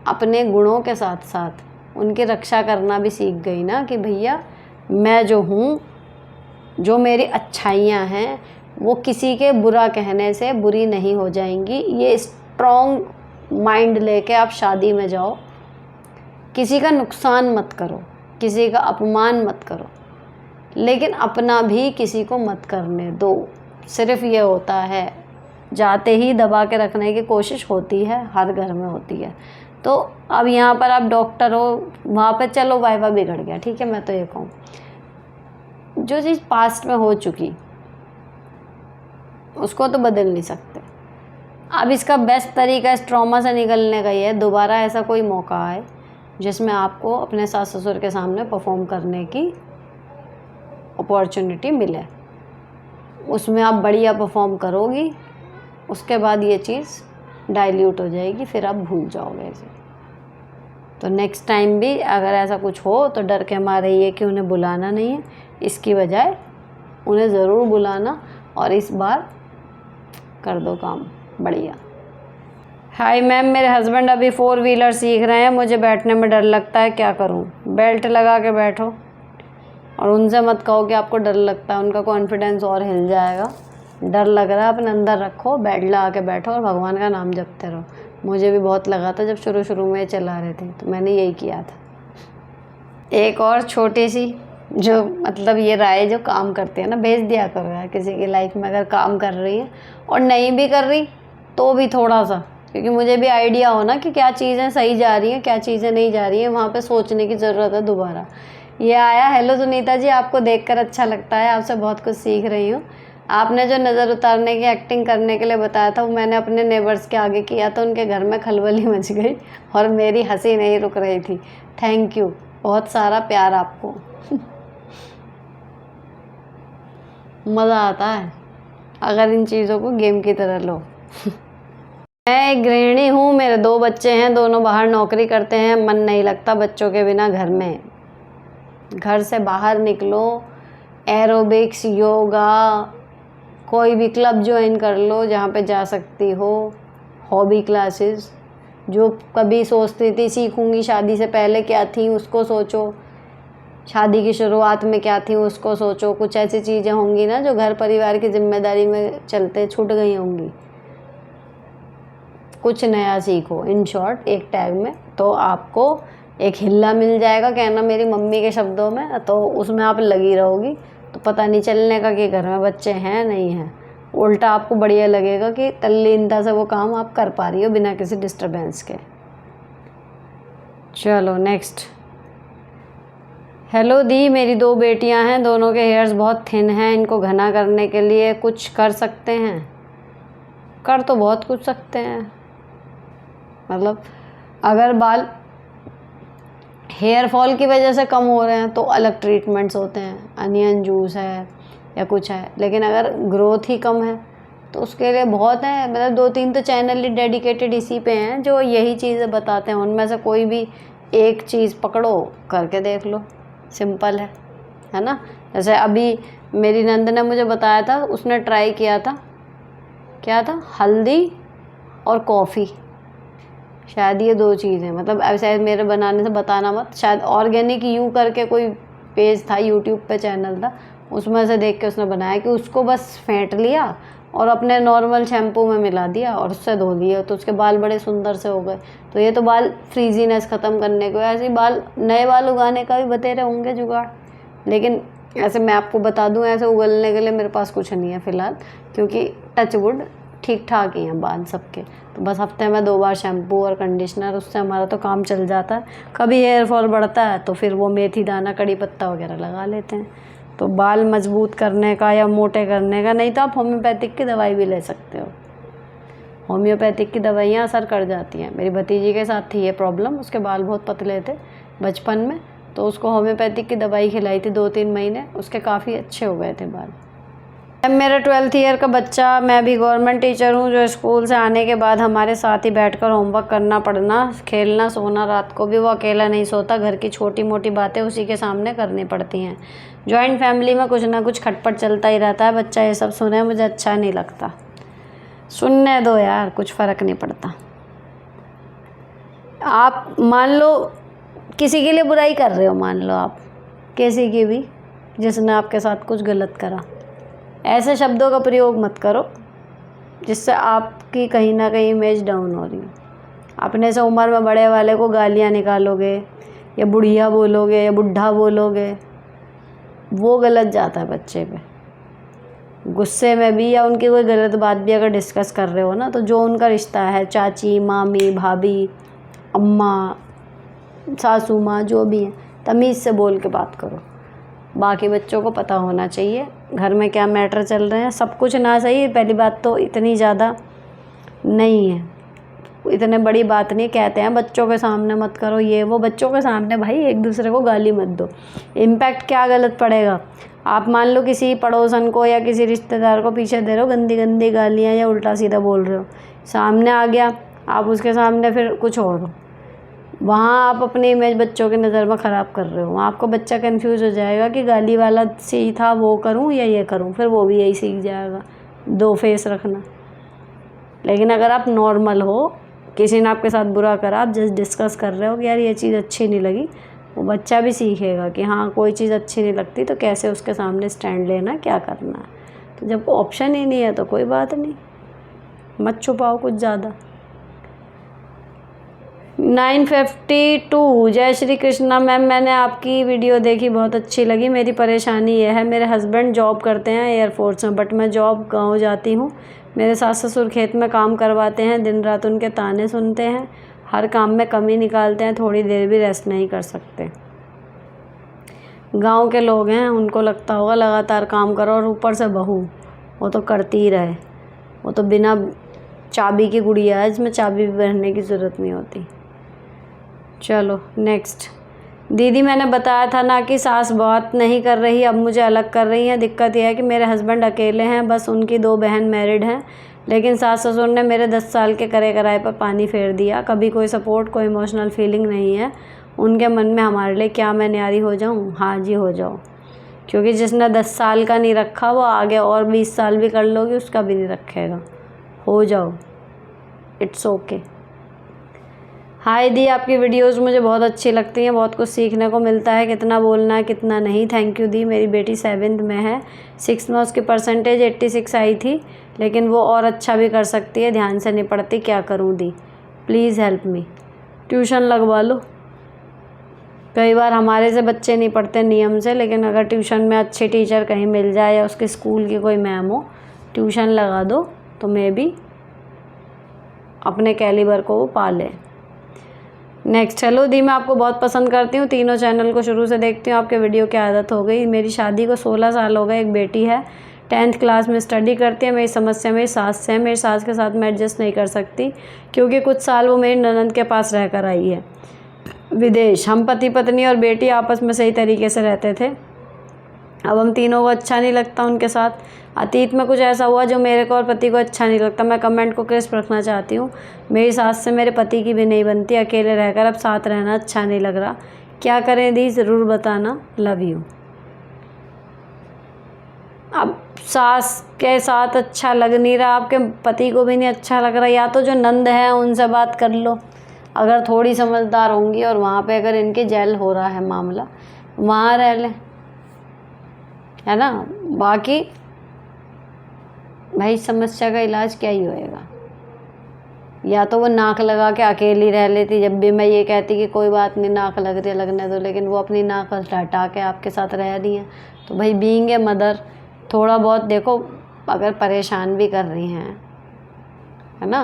अपने गुणों के साथ साथ उनकी रक्षा करना भी सीख गई ना, कि भैया मैं जो हूँ, जो मेरी अच्छाइयाँ हैं वो किसी के बुरा कहने से बुरी नहीं हो जाएंगी, ये स्ट्रॉन्ग माइंड लेके आप शादी में जाओ। किसी का नुकसान मत करो, किसी का अपमान मत करो, लेकिन अपना भी किसी को मत करने दो। सिर्फ ये होता है, जाते ही दबा के रखने की कोशिश होती है, हर घर में होती है। तो अब यहाँ पर आप डॉक्टर हो, वहाँ पे चलो वाइवा बिगड़ गया, ठीक है, मैं तो ये कहूँ, जो चीज़ पास्ट में हो चुकी उसको तो बदल नहीं सकते। अब इसका बेस्ट तरीका इस ट्रॉमा से निकलने का ये है, दोबारा ऐसा कोई मौका आए जिसमें आपको अपने सास ससुर के सामने परफॉर्म करने की अपॉर्चुनिटी मिले, उसमें आप बढ़िया परफॉर्म करोगी, उसके बाद ये चीज़ डाइल्यूट हो जाएगी, फिर आप भूल जाओगे इसे। तो नेक्स्ट टाइम भी अगर ऐसा कुछ हो तो डर के मारे ये कि उन्हें बुलाना नहीं है, इसकी बजाय उन्हें ज़रूर बुलाना और इस बार कर दो काम बढ़िया। हाय मैम, मेरे हस्बैंड अभी 4 व्हीलर सीख रहे हैं, मुझे बैठने में डर लगता है, क्या करूं? बेल्ट लगा के बैठो और उनसे मत कहो कि आपको डर लगता है, उनका कॉन्फिडेंस और हिल जाएगा। डर लग रहा है अपने अंदर रखो, बेल्ट लगा के बैठो और भगवान का नाम जपते रहो। मुझे भी बहुत लगा था जब शुरू शुरू में चला रहे थे, तो मैंने यही किया था। एक और छोटी सी जो मतलब ये राय जो काम करती है ना, भेज दिया करो यार किसी की लाइफ में, अगर काम कर रही है और नहीं भी कर रही तो भी थोड़ा सा, क्योंकि मुझे भी आइडिया हो ना कि क्या चीज़ें सही जा रही हैं क्या चीज़ें नहीं जा रही हैं, वहाँ पे सोचने की ज़रूरत है दोबारा। ये आया, हेलो सुनीता जी, आपको देखकर अच्छा लगता है, आपसे बहुत कुछ सीख रही हूँ। आपने जो नज़र उतारने की एक्टिंग करने के लिए बताया था वो मैंने अपने नेबर्स के आगे किया तो उनके घर में खलबली मच गई और मेरी हंसी नहीं रुक रही थी। थैंक यू, बहुत सारा प्यार आपको। मज़ा आता है अगर इन चीज़ों को गेम की तरह लो। मैं एक गृहिणी हूँ, मेरे 2 बच्चे हैं, दोनों बाहर नौकरी करते हैं, मन नहीं लगता बच्चों के बिना घर में। घर से बाहर निकलो, एरोबिक्स, योगा, कोई भी क्लब ज्वाइन कर लो जहाँ पे जा सकती हो, हॉबी क्लासेस। जो कभी सोचती थी सीखूंगी शादी से पहले क्या थी उसको सोचो, शादी की शुरुआत में क्या थी उसको सोचो। कुछ ऐसी चीज़ें होंगी ना जो घर परिवार की जिम्मेदारी में चलते छूट गई होंगी। कुछ नया सीखो, इन शॉर्ट एक टैग में तो आपको एक हिल्ला मिल जाएगा, कहना मेरी मम्मी के शब्दों में, तो उसमें आप लगी रहोगी तो पता नहीं चलने का कि घर में बच्चे हैं नहीं हैं। उल्टा आपको बढ़िया लगेगा कि तल्लीनता से वो काम आप कर पा रही हो बिना किसी डिस्टर्बेंस के। चलो नेक्स्ट। हेलो दी, मेरी 2 बेटियां हैं, दोनों के हेयर्स बहुत थिन हैं, इनको घना करने के लिए कुछ कर सकते हैं? कर तो बहुत कुछ सकते हैं, मतलब अगर बाल हेयर फॉल की वजह से कम हो रहे हैं तो अलग ट्रीटमेंट्स होते हैं, अनियन जूस है या कुछ है। लेकिन अगर ग्रोथ ही कम है तो उसके लिए बहुत है, मतलब 2-3 तो चैनल ही डेडिकेटेड इसी पे हैं जो यही चीज़ें बताते हैं। उनमें से कोई भी एक चीज़ पकड़ो, करके देख लो, सिंपल है ना। जैसे अभी मेरी नंद ने मुझे बताया था, उसने ट्राई किया था, क्या था, हल्दी और कॉफ़ी, शायद ये 2 चीज़ें, मतलब शायद मेरे बनाने से बताना मत, शायद ऑर्गेनिक यू करके कोई पेज था यूट्यूब पे, चैनल था, उसमें से देख के उसने बनाया कि उसको बस फेंट लिया और अपने नॉर्मल शैम्पू में मिला दिया और उससे धो दिया तो उसके बाल बड़े सुंदर से हो गए। तो ये तो बाल फ्रीजीनेस ख़त्म करने को, ऐसे बाल नए बाल उगाने का भी बतेरे होंगे जुगाड़, लेकिन ऐसे मैं आपको बता दूं ऐसे उगलने के लिए मेरे पास कुछ नहीं है फ़िलहाल, क्योंकि टच वुड ठीक ठाक ही हैं बाल सबके। तो बस हफ्ते में 2 बार शैम्पू और कंडीशनर, उससे हमारा तो काम चल जाता है। कभी हेयर फॉल बढ़ता है तो फिर वो मेथी दाना, कड़ी पत्ता वगैरह लगा लेते हैं। तो बाल मजबूत करने का या मोटे करने का, नहीं तो आप होम्योपैथिक की दवाई भी ले सकते हो। होम्योपैथिक की दवाइयाँ असर कर जाती हैं। मेरी भतीजी के साथ थी ये प्रॉब्लम, उसके बाल बहुत पतले थे बचपन में, तो उसको होम्योपैथिक की दवाई खिलाई थी 2-3 महीने, उसके काफ़ी अच्छे हो गए थे बाल। मेरा 12th ईयर का बच्चा, मैं भी गवर्नमेंट टीचर हूँ, जो स्कूल से आने के बाद हमारे साथ ही बैठकर होमवर्क करना, पढ़ना, खेलना, सोना, रात को भी वो अकेला नहीं सोता, घर की छोटी मोटी बातें उसी के सामने करनी पड़ती हैं। जॉइंट फैमिली में कुछ ना कुछ खटपट चलता ही रहता है, बच्चा ये सब सुने मुझे अच्छा नहीं लगता। सुनने दो यार, कुछ फ़र्क नहीं पड़ता। आप मान लो किसी के लिए बुराई कर रहे हो, मान लो आप किसी की भी जिसने आपके साथ कुछ गलत करा, ऐसे शब्दों का प्रयोग मत करो जिससे आपकी कहीं ना कहीं इमेज डाउन हो रही है। अपने से उम्र में बड़े वाले को गालियाँ निकालोगे या बुढ़िया बोलोगे या बुढ़ा बोलोगे, वो गलत जाता है बच्चे पे। गुस्से में भी या उनकी कोई गलत बात भी अगर डिस्कस कर रहे हो ना, तो जो उनका रिश्ता है, चाची, मामी, भाभी, अम्मा, सासू माँ, जो भी है, तमीज़ से बोल के बात करो। बाकी बच्चों को पता होना चाहिए घर में क्या मैटर चल रहे हैं। सब कुछ ना सही, पहली बात तो इतनी ज़्यादा नहीं है, इतने बड़ी बात नहीं, कहते हैं बच्चों के सामने मत करो ये वो, बच्चों के सामने भाई एक दूसरे को गाली मत दो। इम्पैक्ट क्या गलत पड़ेगा? आप मान लो किसी पड़ोसन को या किसी रिश्तेदार को पीछे दे रहे हो गंदी गंदी गालियाँ या उल्टा सीधा बोल रहे हो, सामने आ गया आप उसके सामने फिर कुछ और हो, वहाँ आप अपनी इमेज बच्चों की नज़र में ख़राब कर रहे हो। वहाँ आपको बच्चा कंफ्यूज हो जाएगा कि गाली वाला सही था, वो करूँ या ये करूँ, फिर वो भी यही सीख जाएगा, दो फेस रखना। लेकिन अगर आप नॉर्मल हो, किसी ने आपके साथ बुरा करा, आप जस्ट डिस्कस कर रहे हो कि यार ये चीज़ अच्छी नहीं लगी, वो बच्चा भी सीखेगा कि हाँ कोई चीज़ अच्छी नहीं लगती तो कैसे उसके सामने स्टैंड लेना, क्या करना है। तो जब ऑप्शन ही नहीं है तो कोई बात नहीं, मत छुपाओ कुछ ज़्यादा। 952 जय श्री कृष्णा मैम, मैंने आपकी वीडियो देखी, बहुत अच्छी लगी। मेरी परेशानी ये है, मेरे हस्बैंड जॉब करते हैं एयरफोर्स में, बट मैं जॉब गांव जाती हूँ। मेरे सास ससुर खेत में काम करवाते हैं, दिन रात उनके ताने सुनते हैं, हर काम में कमी निकालते हैं, थोड़ी देर भी रेस्ट नहीं कर सकते। गांव के लोग हैं, उनको लगता होगा लगातार काम करो, और ऊपर से बहू, वो तो करती ही रहे, वो तो बिना चाबी की गुड़िया है, इसमें चाबी भी भरने की ज़रूरत नहीं होती। चलो नेक्स्ट। दीदी मैंने बताया था ना कि सास बात नहीं कर रही, अब मुझे अलग कर रही है। दिक्कत यह है कि मेरे हस्बैंड अकेले हैं, बस उनकी 2 बहन मैरिड हैं, लेकिन सास ससुर ने मेरे 10 साल के करे कराए पर पानी फेर दिया। कभी कोई सपोर्ट, कोई इमोशनल फीलिंग नहीं है उनके मन में हमारे लिए। क्या मैं न्यारी हो जाऊँ? हाँ जी हो जाओ, क्योंकि जिसने 10 साल का नहीं रखा वो आगे और 20 साल भी कर लोगे उसका भी नहीं रखेगा। हो जाओ, इट्स ओके। हाय दी, आपकी वीडियोस मुझे बहुत अच्छी लगती हैं, बहुत कुछ सीखने को मिलता है, कितना बोलना है कितना नहीं। थैंक यू दी। मेरी बेटी 7th में है, 6th में उसकी परसेंटेज 86 आई थी, लेकिन वो और अच्छा भी कर सकती है, ध्यान से नहीं पढ़ती, क्या करूँ दी? Please help me. ट्यूशन लगवा लो। कई बार हमारे से बच्चे नहीं पढ़ते नियम से, लेकिन अगर ट्यूशन में अच्छी टीचर कहीं मिल जाए या उसके स्कूल की कोई मैम हो, ट्यूशन लगा दो तो मे भी अपने कैलिबर को वो पा ले। नेक्स्ट। हेलो दी, मैं आपको बहुत पसंद करती हूँ, तीनों चैनल को शुरू से देखती हूँ, आपके वीडियो की आदत हो गई। मेरी शादी को 16 साल हो गए, एक बेटी है 10th क्लास में स्टडी करती है। मेरी समस्या मेरी सास से है। मेरी सास के साथ मैं एडजस्ट नहीं कर सकती, क्योंकि कुछ साल वो मेरी ननद के पास रह कर आई है विदेश। हम पति पत्नी और बेटी आपस में सही तरीके से रहते थे, अब हम तीनों को अच्छा नहीं लगता उनके साथ। अतीत में कुछ ऐसा हुआ जो मेरे को और पति को अच्छा नहीं लगता। मैं कमेंट को क्रिस्प रखना चाहती हूँ। मेरी सास से मेरे पति की भी नहीं बनती, अकेले रहकर अब साथ रहना अच्छा नहीं लग रहा, क्या करें दी? ज़रूर बताना, लव यू। अब सास के साथ अच्छा लग नहीं रहा, आपके पति को भी नहीं अच्छा लग रहा, या तो जो नंद है उनसे बात कर लो, अगर थोड़ी समझदार होंगी, और वहाँ पे अगर इनके जेल हो रहा है मामला, वहाँ रह लें, है ना। बाकी भाई समस्या का इलाज क्या ही होएगा? या तो वो नाक लगा के अकेली रह लेती, जब भी मैं ये कहती कि कोई बात नहीं नाक लग रही है लगने दो, लेकिन वो अपनी नाक हटा के आपके साथ रह रही हैं। तो भाई बीइंग ए मदर थोड़ा बहुत देखो, अगर परेशान भी कर रही हैं, है ना,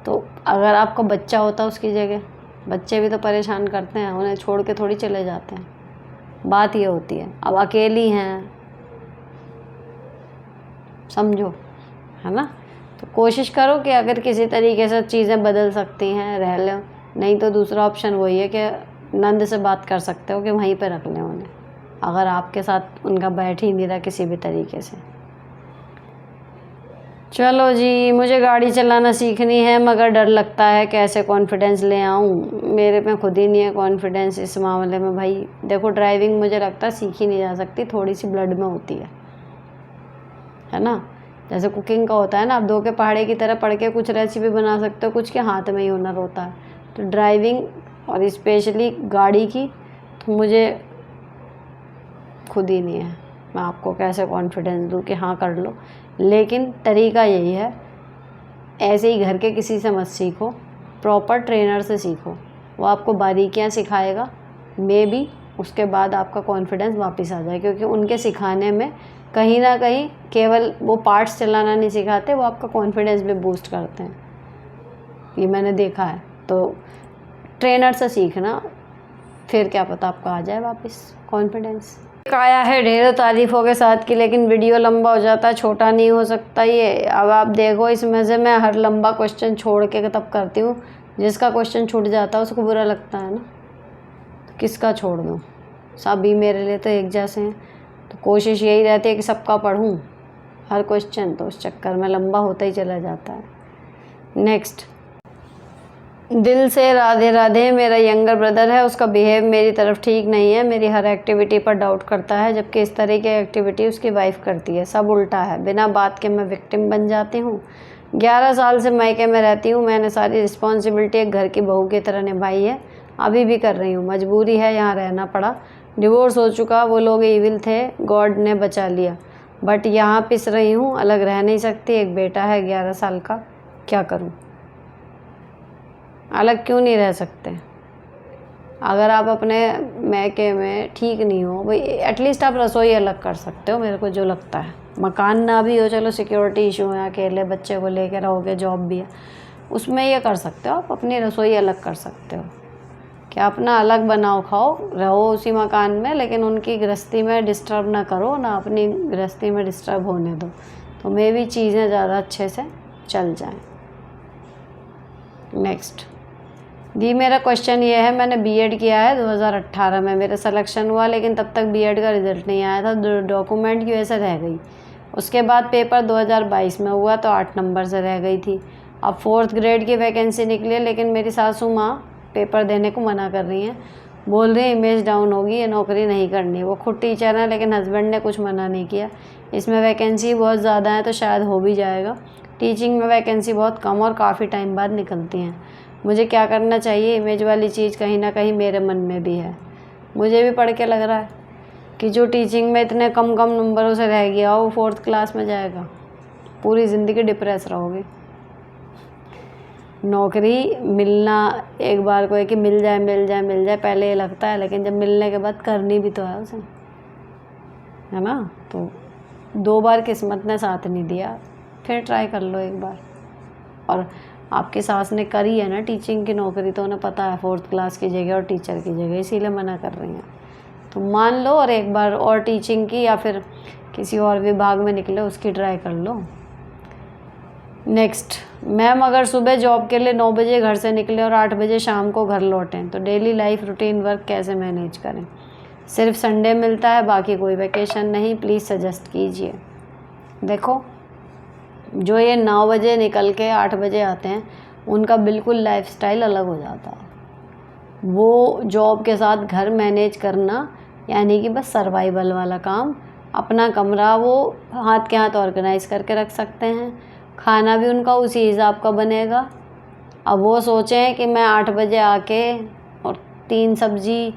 तो अगर आपका बच्चा होता उसकी जगह, बच्चे भी तो परेशान करते हैं, उन्हें छोड़ के थोड़ी चले जाते हैं। बात ये होती है, अब अकेली हैं, समझो, है ना। तो कोशिश करो कि अगर किसी तरीके से चीज़ें बदल सकती हैं रह लो, नहीं तो दूसरा ऑप्शन वही है कि नंद से बात कर सकते हो कि वहीं पे रख लें उन्हें, अगर आपके साथ उनका बैठ ही नहीं रहा किसी भी तरीके से। चलो जी, मुझे गाड़ी चलाना सीखनी है, मगर डर लगता है कैसे कॉन्फिडेंस ले आऊँ। मेरे में खुद ही नहीं है कॉन्फिडेंस इस मामले में। भाई देखो, ड्राइविंग मुझे लगता है सीखी नहीं जा सकती, थोड़ी सी ब्लड में होती है ना। जैसे कुकिंग का होता है ना, आप 2 के पहाड़े की तरह पढ़ के कुछ रेसिपी बना सकते हो, कुछ के हाथ में ही हुनर होता है। तो ड्राइविंग और स्पेशली गाड़ी की तो मुझे खुद ही नहीं है, मैं आपको कैसे कॉन्फिडेंस दूँ कि हाँ कर लो। लेकिन तरीका यही है, ऐसे ही घर के किसी से मत सीखो, प्रॉपर ट्रेनर से सीखो, वो आपको बारीकियाँ सिखाएगा, मे बी उसके बाद आपका कॉन्फिडेंस वापस आ जाए, क्योंकि उनके सिखाने में कहीं ना कहीं केवल वो पार्ट्स चलाना नहीं सिखाते, वो आपका कॉन्फिडेंस भी बूस्ट करते हैं, ये मैंने देखा है। तो ट्रेनर से सीखना, फिर क्या पता आपका आ जाए वापस कॉन्फिडेंस। आया है ढेरों तारीफ़ों के साथ की, लेकिन वीडियो लंबा हो जाता है, छोटा नहीं हो सकता ये। अब आप देखो, इसमें से मैं हर लंबा क्वेश्चन छोड़ के तब करती हूँ, जिसका क्वेश्चन छूट जाता है उसको बुरा लगता है ना, तो किसका छोड़ दूँ? सभी मेरे लिए तो एक जैसे हैं, तो कोशिश यही रहती है कि सबका पढ़ूँ हर क्वेश्चन, तो उस चक्कर में लंबा होता ही चला जाता है। नेक्स्ट। दिल से राधे राधे। मेरा यंगर ब्रदर है, उसका बिहेव मेरी तरफ ठीक नहीं है, मेरी हर एक्टिविटी पर डाउट करता है, जबकि इस तरह की एक्टिविटी उसकी वाइफ करती है। सब उल्टा है, बिना बात के मैं विक्टिम बन जाती हूँ। 11 साल से मायके में रहती हूँ, मैंने सारी रिस्पॉन्सिबिलिटी एक घर की बहू की तरह निभाई है, अभी भी कर रही हूँ। मजबूरी है, यहाँ रहना पड़ा। डिवोर्स हो चुका, वो लोग इविल थे, गॉड ने बचा लिया, बट यहाँ पिस रही हूँ, अलग रह नहीं सकती। एक बेटा है 11 साल का, क्या करूँ? अलग क्यों नहीं रह सकते? अगर आप अपने मैके में ठीक नहीं हो भाई, एटलीस्ट आप रसोई अलग कर सकते हो, मेरे को जो लगता है। मकान ना भी हो, चलो सिक्योरिटी इशू है, अकेले बच्चे को लेकर रहोगे, जॉब भी है, उसमें ये कर सकते हो आप, अपनी रसोई अलग कर सकते हो। क्या अपना अलग बनाओ खाओ, रहो उसी मकान में, लेकिन उनकी गृहस्थी में डिस्टर्ब ना करो, ना अपनी गृहस्थी में डिस्टर्ब होने दो, तो मे भी चीज़ें ज़्यादा अच्छे से चल जाएं। नेक्स्ट दी, मेरा क्वेश्चन ये है, मैंने बीएड किया है 2018 में, मेरा सिलेक्शन हुआ, लेकिन तब तक बीएड का रिज़ल्ट नहीं आया था, डॉक्यूमेंट की वजह से रह गई। उसके बाद पेपर 2022 में हुआ तो 8 नंबर से रह गई थी। अब 4th ग्रेड की वैकेंसी निकली है, लेकिन मेरी सासू माँ पेपर देने को मना कर रही हैं, बोल रही है इमेज डाउन होगी, ये नौकरी नहीं करनी। वो खुद टीचर हैं, लेकिन हस्बैंड ने कुछ मना नहीं किया। इसमें वैकेंसी बहुत ज़्यादा है, तो शायद हो भी जाएगा। टीचिंग में वैकेंसी बहुत कम और काफ़ी टाइम बाद निकलती हैं। मुझे क्या करना चाहिए? इमेज वाली चीज़ कहीं ना कहीं मेरे मन में भी है। मुझे भी पढ़ के लग रहा है कि जो टीचिंग में इतने कम नंबरों से रह गया वो 4th क्लास में जाएगा, पूरी ज़िंदगी डिप्रेस रहोगे। नौकरी मिलना एक बार को है कि मिल जाए मिल जाए मिल जाए, पहले ये लगता है, लेकिन जब मिलने के बाद करनी भी तो है उसे, है ना? तो 2 बार किस्मत ने साथ नहीं दिया, फिर ट्राई कर लो एक बार। और आपकी सास ने करी है ना टीचिंग की नौकरी, तो उन्हें पता है 4th क्लास की जगह और टीचर की जगह, इसीलिए मना कर रही हैं। तो मान लो और एक बार और टीचिंग की या फिर किसी और विभाग में निकले उसकी ट्राई कर लो। नेक्स्ट, मैम अगर सुबह जॉब के लिए 9 बजे घर से निकले और 8 बजे शाम को घर लौटें, तो डेली लाइफ रूटीन वर्क कैसे मैनेज करें? सिर्फ संडे मिलता है, बाकी कोई वैकेशन नहीं, प्लीज़ सजेस्ट कीजिए। देखो, जो ये 9 बजे निकल के 8 बजे आते हैं, उनका बिल्कुल लाइफस्टाइल अलग हो जाता है। वो जॉब के साथ घर मैनेज करना यानी कि बस सर्वाइवल वाला काम। अपना कमरा वो हाथ के हाथ ऑर्गेनाइज़ करके रख सकते हैं, खाना भी उनका उसी हिसाब का बनेगा। अब वो सोचें कि मैं 8 बजे आके और 3 सब्जी,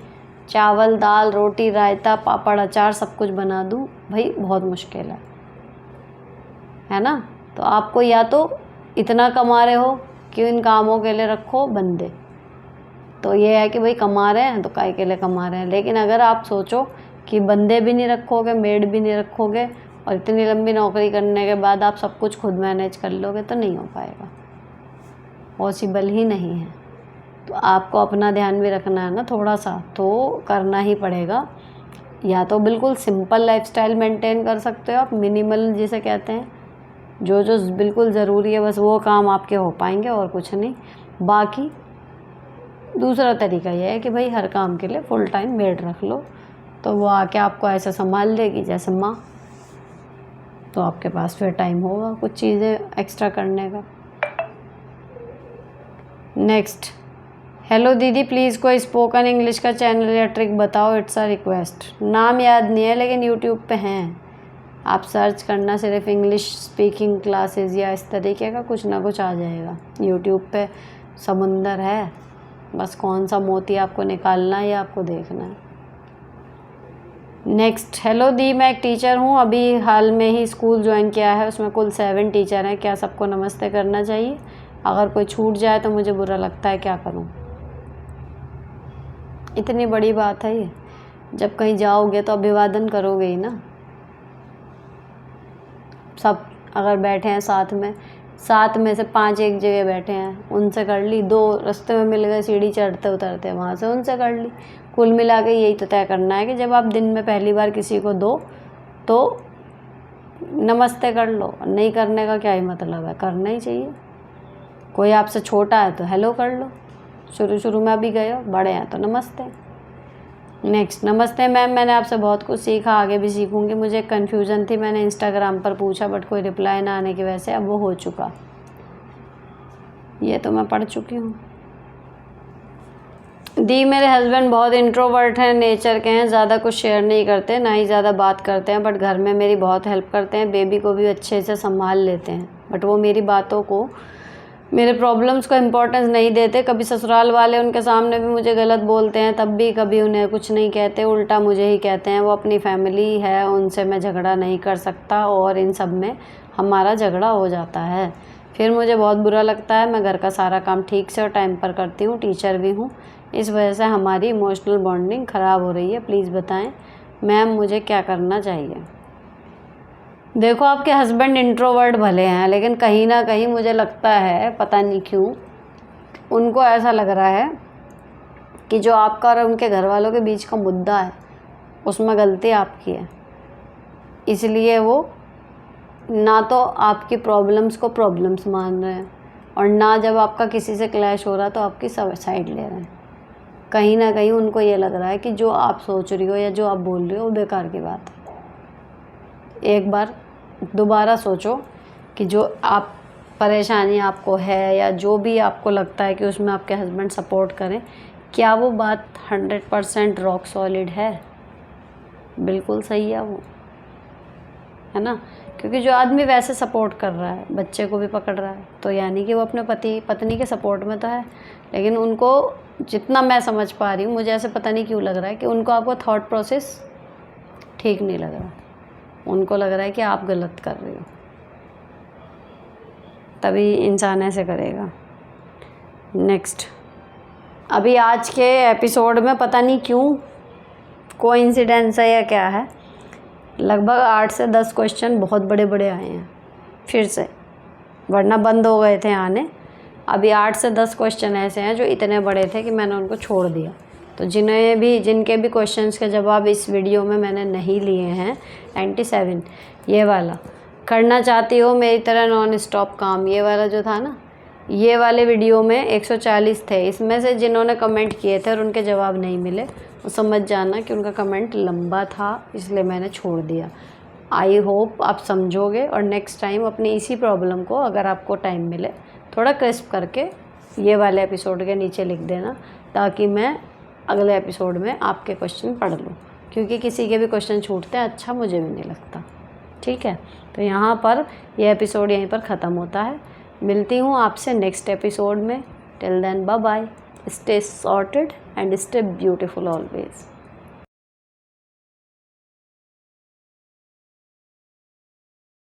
चावल, दाल, रोटी, रायता, पापड़, अचार सब कुछ बना दूँ, भाई बहुत मुश्किल है ना? तो आपको या तो इतना कमा रहे हो कि इन कामों के लिए रखो बंदे, तो ये है कि भाई कमा रहे हैं तो काहे के लिए कमा रहे हैं। लेकिन अगर आप सोचो कि बंदे भी नहीं रखोगे, मेड भी नहीं रखोगे, और इतनी लंबी नौकरी करने के बाद आप सब कुछ खुद मैनेज कर लोगे, तो नहीं हो पाएगा, पॉसिबल ही नहीं है। तो आपको अपना ध्यान भी रखना है ना, थोड़ा सा तो करना ही पड़ेगा। या तो बिल्कुल सिंपल लाइफस्टाइल मेंटेन कर सकते हो आप, मिनिमल जिसे कहते हैं, जो जो बिल्कुल ज़रूरी है बस वो काम आपके हो पाएंगे और कुछ नहीं। बाकी दूसरा तरीका यह है कि भाई हर काम के लिए फुल टाइम मेड रख लो, तो वो आके आपको ऐसे संभाल लेगी जैसे माँ, तो आपके पास फिर टाइम होगा कुछ चीज़ें एक्स्ट्रा करने का। नेक्स्ट, हेलो दीदी, प्लीज़ कोई स्पोकन इंग्लिश का चैनल या ट्रिक बताओ, इट्स अ रिक्वेस्ट। नाम याद नहीं है लेकिन यूट्यूब पे हैं, आप सर्च करना सिर्फ इंग्लिश स्पीकिंग क्लासेस या इस तरीके का कुछ ना कुछ आ जाएगा। यूट्यूब पे समुंदर है, बस कौन सा मोती आपको निकालना है या आपको देखना है। नेक्स्ट, हेलो दी, मैं एक टीचर हूँ, अभी हाल में ही स्कूल ज्वाइन किया है, उसमें कुल 7 टीचर हैं, क्या सबको नमस्ते करना चाहिए? अगर कोई छूट जाए तो मुझे बुरा लगता है, क्या करूँ? इतनी बड़ी बात है ये, जब कहीं जाओगे तो अभिवादन करोगे ही ना। सब अगर बैठे हैं साथ में से 5 एक जगह बैठे हैं, उनसे कर ली, 2 रास्ते में मिल गए सीढ़ी चढ़ते उतरते, वहाँ से उनसे कर ली। कुल मिला के यही तो तय करना है कि जब आप दिन में पहली बार किसी को दो तो नमस्ते कर लो, नहीं करने का क्या ही मतलब है, करना ही चाहिए। कोई आपसे छोटा है तो हेलो कर लो, शुरू में अभी गए हो, बड़े हैं तो नमस्ते। नेक्स्ट, नमस्ते मैम, मैंने आपसे बहुत कुछ सीखा, आगे भी सीखूंगी। मुझे एक कन्फ्यूज़न थी, मैंने इंस्टाग्राम पर पूछा बट कोई रिप्लाई ना आने की वजह से अब वो हो चुका, ये तो मैं पढ़ चुकी हूँ। दी मेरे हस्बैंड बहुत इंट्रोवर्ट हैं, नेचर के हैं, ज़्यादा कुछ शेयर नहीं करते, ना ही ज़्यादा बात करते हैं, बट घर में मेरी बहुत हेल्प करते हैं, बेबी को भी अच्छे से संभाल लेते हैं, बट वो मेरी बातों को, मेरे प्रॉब्लम्स को इम्पोर्टेंस नहीं देते। कभी ससुराल वाले उनके सामने भी मुझे गलत बोलते हैं, तब भी कभी उन्हें कुछ नहीं कहते, उल्टा मुझे ही कहते हैं। वो अपनी फैमिली है, उनसे मैं झगड़ा नहीं कर सकता और इन सब में हमारा झगड़ा हो जाता है। फिर मुझे बहुत बुरा लगता है। मैं घर का सारा काम ठीक से और टाइम पर करती हूँ, टीचर भी हूँ, इस वजह से हमारी इमोशनल बॉन्डिंग ख़राब हो रही है। प्लीज़ बताएं मैम मुझे क्या करना चाहिए। देखो, आपके हस्बैंड इंट्रोवर्ट भले हैं, लेकिन कहीं ना कहीं मुझे लगता है, पता नहीं क्यों, उनको ऐसा लग रहा है कि जो आपका और उनके घर वालों के बीच का मुद्दा है उसमें गलती आपकी है। इसलिए वो ना तो आपकी प्रॉब्लम्स को प्रॉब्लम्स मान रहे हैं और ना जब आपका किसी से क्लैश हो रहा तो आपकी साइड ले रहे हैं। कहीं ना कहीं उनको ये लग रहा है कि जो आप सोच रही हो या जो आप बोल रही हो वो बेकार की बात है। एक बार दोबारा सोचो कि जो आप परेशानी आपको है या जो भी आपको लगता है कि उसमें आपके हस्बैंड सपोर्ट करें, क्या वो बात 100% रॉक सॉलिड है? बिल्कुल सही है वो, है ना? क्योंकि जो आदमी वैसे सपोर्ट कर रहा है, बच्चे को भी पकड़ रहा है, तो यानी कि वो अपने पति पत्नी के सपोर्ट में तो है। लेकिन उनको, जितना मैं समझ पा रही हूँ, मुझे ऐसे पता नहीं क्यों लग रहा है कि उनको आपका थॉट प्रोसेस ठीक नहीं लग रहा। उनको लग रहा है कि आप गलत कर रही हो, तभी इंसान ऐसे करेगा। नेक्स्ट, अभी आज के एपिसोड में पता नहीं क्यों, कोइंसिडेंस है या क्या है, लगभग 8 से 10 क्वेश्चन बहुत बड़े बड़े आए हैं फिर से, वरना बंद हो गए थे आने। अभी 8 से 10 क्वेश्चन ऐसे हैं जो इतने बड़े थे कि मैंने उनको छोड़ दिया। तो जिनके भी क्वेश्चंस के जवाब इस वीडियो में मैंने नहीं लिए हैं, 97 ये वाला करना चाहती हो मेरी तरह नॉन स्टॉप काम, ये वाला जो था ना, ये वाले वीडियो में 140 थे। इसमें से जिन्होंने कमेंट किए थे और उनके जवाब नहीं मिले, वो समझ जाना कि उनका कमेंट लंबा था, इसलिए मैंने छोड़ दिया। आई होप आप समझोगे और नेक्स्ट टाइम अपनी इसी प्रॉब्लम को, अगर आपको टाइम मिले, थोड़ा क्रिस्प करके ये वाले एपिसोड के नीचे लिख देना, ताकि मैं अगले एपिसोड में आपके क्वेश्चन पढ़ लूँ, क्योंकि किसी के भी क्वेश्चन छूटते हैं अच्छा मुझे भी नहीं लगता। ठीक है, तो यहाँ पर ये एपिसोड यहीं पर ख़त्म होता है। मिलती हूँ आपसे नेक्स्ट एपिसोड में। Till then bye bye, stay sorted and stay beautiful always.